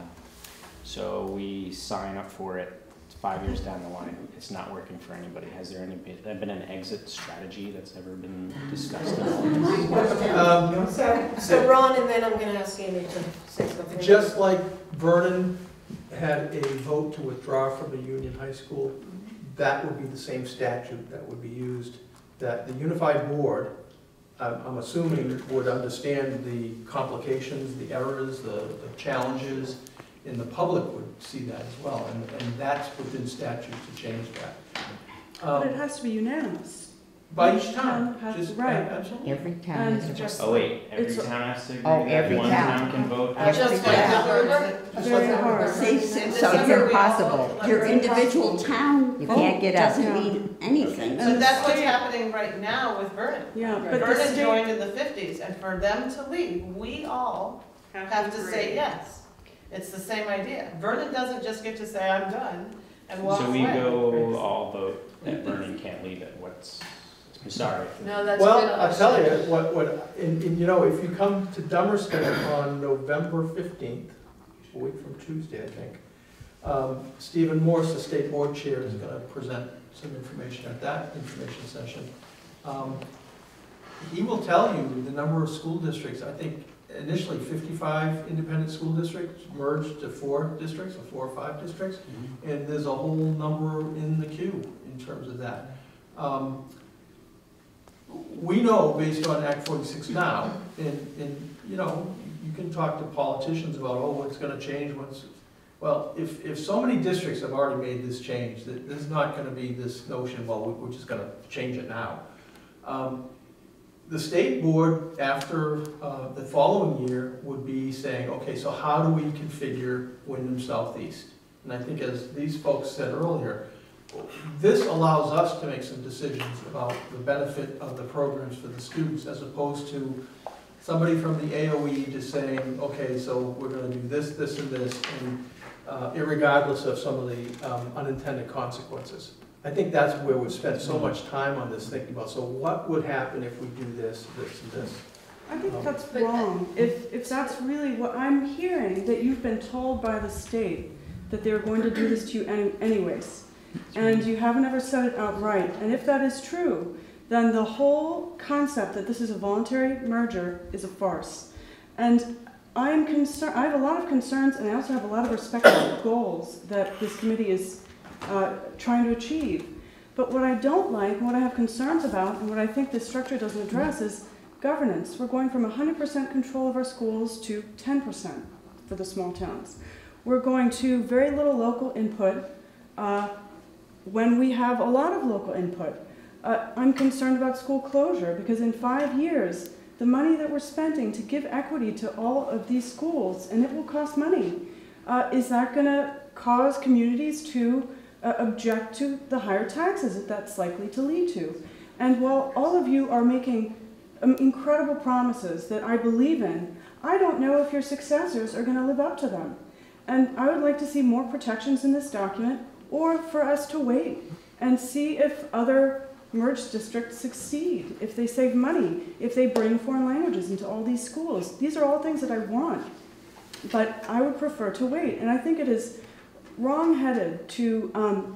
So we sign up for it. It's 5 years down the line. It's not working for anybody. Has there been an exit strategy that's ever been discussed at all? So Ron, and then I'm going to ask Amy to say something. Just like Vernon had a vote to withdraw from the Union High School, that would be the same statute that would be used. That the unified board, I'm assuming, would understand the complications, the errors, the challenges, and the public would see that as well, and that's within statute to change that. But it has to be unanimous. By each town, right. Absolutely. Every town has just Oh wait, every town has to agree that every one town. town can vote? Just like Very hard. So it's impossible. Your individual town vote doesn't mean anything. So that's what's happening right now with Vernon. Yeah, but the Vernon state, joined in the 50s, and for them to leave, we all have to say yes. It's the same idea. Vernon doesn't just get to say, I'm done, and walk So away. we go all vote that Vernon can't leave it. I'm sorry. No, that's Well, good. I'll tell you, if you come to Dummerston on November 15th, a week from Tuesday, I think, Stephen Morse, the state board chair, is going to present some information at that information session. He will tell you the number of school districts. I think initially 55 independent school districts merged to 4 districts, or 4 or 5 districts, and there's a whole number in the queue in terms of that. We know, based on Act 46 now, and you can talk to politicians about, what's going to change once. Well, if so many districts have already made this change, that there's not going to be this notion, we're just going to change it now. The state board, after the following year, would be saying, okay, so how do we configure Wyndham Southeast? And I think, as these folks said earlier, this allows us to make some decisions about the benefit of the programs for the students, as opposed to somebody from the AOE just saying, okay, so we're going to do this, this, and this, and irregardless of some of the unintended consequences. I think that's where we've spent so much time on this, thinking about, so what would happen if we do this, this, and this? I think that's wrong. If that's really what I'm hearing, that you've been told by the state that they're going to do this to you anyways, and you haven't ever said it outright, and if that is true, then the whole concept that this is a voluntary merger is a farce. And I am concerned. I have a lot of concerns, and I also have a lot of respect for the goals that this committee is trying to achieve. But what I don't like, and what I have concerns about, and what I think this structure doesn't address, is governance. We're going from 100% control of our schools to 10% for the small towns. We're going to very little local input when we have a lot of local input. I'm concerned about school closure, because in 5 years, the money that we're spending to give equity to all of these schools, and it will cost money. Is that going to cause communities to object to the higher taxes that that's likely to lead to? And while all of you are making incredible promises that I believe in, I don't know if your successors are going to live up to them. And I would like to see more protections in this document, or for us to wait and see if other merged districts succeed, if they save money, if they bring foreign languages into all these schools. These are all things that I want, but I would prefer to wait. And I think it is wrong-headed to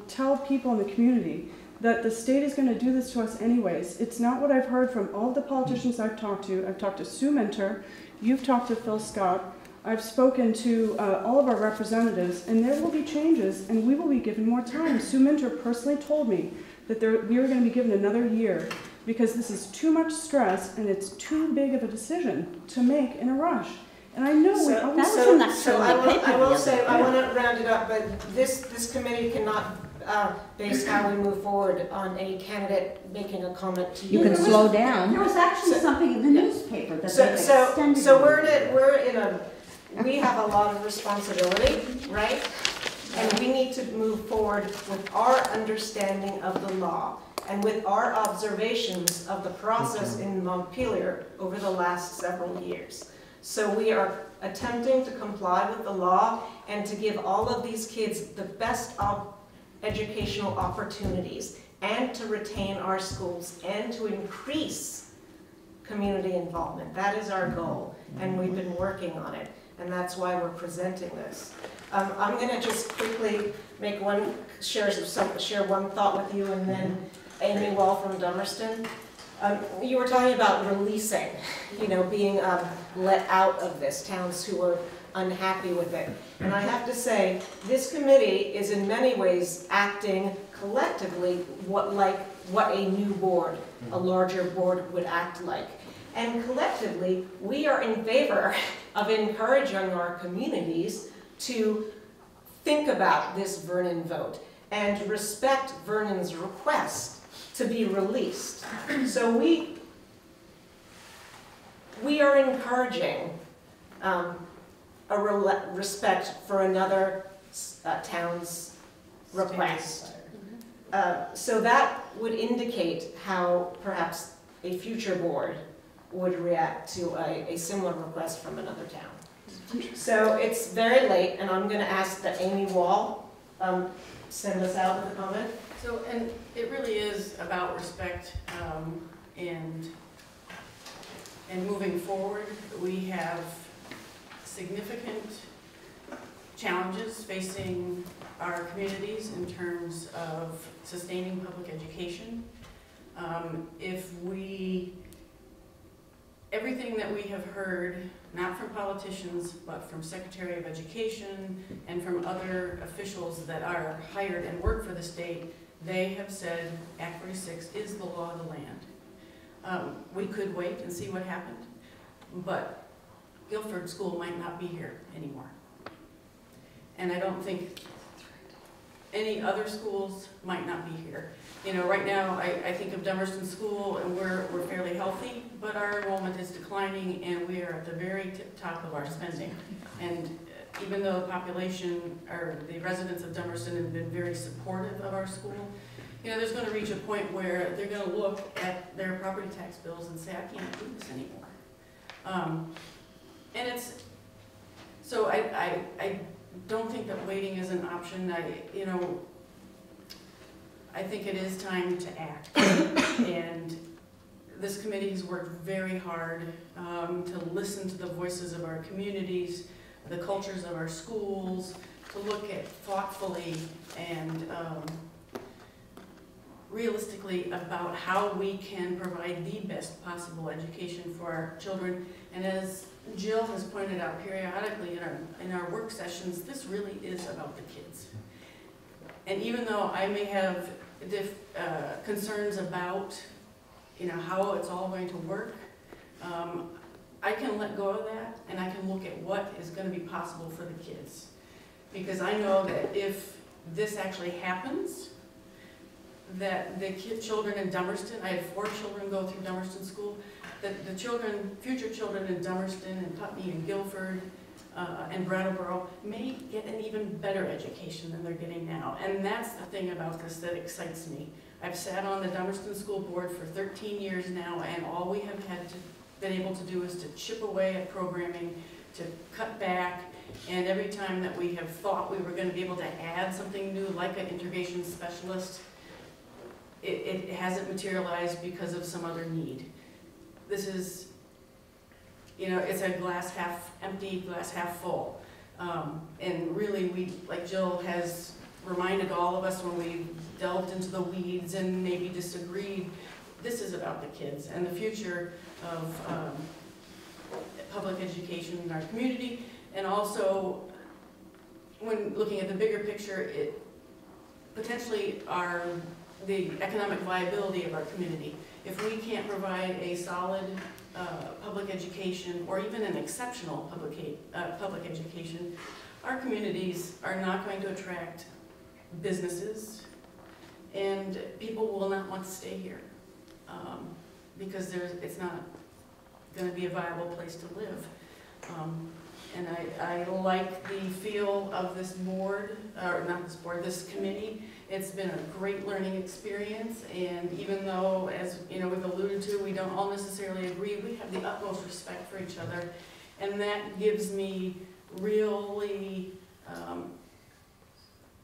tell people in the community that the state is going to do this to us anyways. It's not what I've heard from all the politicians I've talked to. I've talked to Sue Minter, you've talked to Phil Scott, I've spoken to all of our representatives, and there will be changes, and we will be given more time. Sue Minter personally told me that we are going to be given another year because this is too much stress and it's too big of a decision to make in a rush. And I know So I want to round it up, but this committee cannot base how we move forward on a candidate making a comment to you. You can slow down. There was actually something in the newspaper that they extended. So we have a lot of responsibility, right? And we need to move forward with our understanding of the law and with our observations of the process in Montpelier over the last several years. So we are attempting to comply with the law and to give all of these kids the best educational opportunities and to retain our schools and to increase community involvement. That is our goal, and we've been working on it, and that's why we're presenting this. I'm going to just quickly make share one thought with you, and then Amy Wall from Dummerston. You were talking about releasing, being let out of this, towns who are unhappy with it. And I have to say, this committee is in many ways acting collectively what a new board, a larger board would act like. And collectively, we are in favor of encouraging our communities to think about this Vernon vote and respect Vernon's request to be released. So we are encouraging respect for another town's request. So that would indicate how perhaps a future board would react to a similar request from another town. So it's very late, and I'm going to ask that Amy Wall send us out with a comment. So, and it really is about respect and moving forward. We have significant challenges facing our communities in terms of sustaining public education. Everything that we have heard, not from politicians, but from Secretary of Education and from other officials that are hired and work for the state, they have said Act 46 is the law of the land. We could wait and see what happened, but Guilford School might not be here anymore. And I don't think any other schools might not be here. Right now, I think of Dummerston School, and we're fairly healthy, but our enrollment is declining, and we are at the very top of our spending. And even though the population, or the residents of Dummerston have been very supportive of our school, there's going to reach a point where they're going to look at their property tax bills and say, I can't do this anymore. So I don't think that waiting is an option. I think it is time to act. And this committee has worked very hard to listen to the voices of our communities, the cultures of our schools, to look at thoughtfully and realistically about how we can provide the best possible education for our children. And as Jill has pointed out periodically in our work sessions, this really is about the kids. And even though I may have concerns about how it's all going to work, I can let go of that and I can look at what is going to be possible for the kids. Because I know that if this actually happens, that the children in Dummerston, I had 4 children go through Dummerston School, that the children, future children in Dummerston and Putney and Guilford and Brattleboro may get an even better education than they're getting now. And that's the thing about this that excites me. I've sat on the Dummerston School Board for 13 years now, and all we have been able to do is to chip away at programming, to cut back, and every time that we have thought we were going to be able to add something new, like an integration specialist, it hasn't materialized because of some other need. This is, you know, it's a glass half empty, glass half full. And really, we, like Jill has reminded all of us when we delved into the weeds and maybe disagreed, this is about the kids and the future of public education in our community. And also, when looking at the bigger picture, it potentially the economic viability of our community. If we can't provide a solid public education, or even an exceptional public education, our communities are not going to attract businesses, and people will not want to stay here because it's not going to be a viable place to live. And I like the feel of this board, or not this board, this committee. It's been a great learning experience, and even though, as you know, we've alluded to, we don't all necessarily agree, we have the utmost respect for each other, and that gives me really,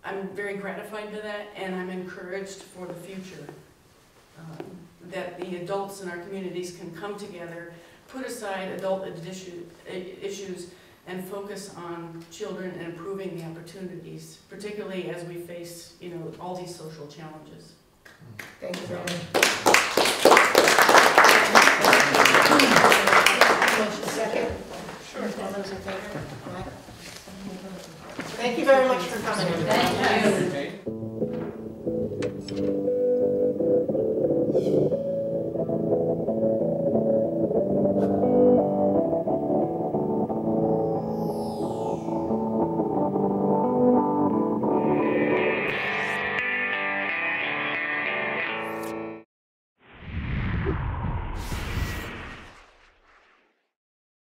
I'm very gratified by that, and I'm encouraged for the future. That the adults in our communities can come together, put aside adult issues, and focus on children and improving the opportunities, particularly as we face, you know, all these social challenges. Thank you very much. Second? Sure. All those in favor? Thank you very much for coming. Thank you.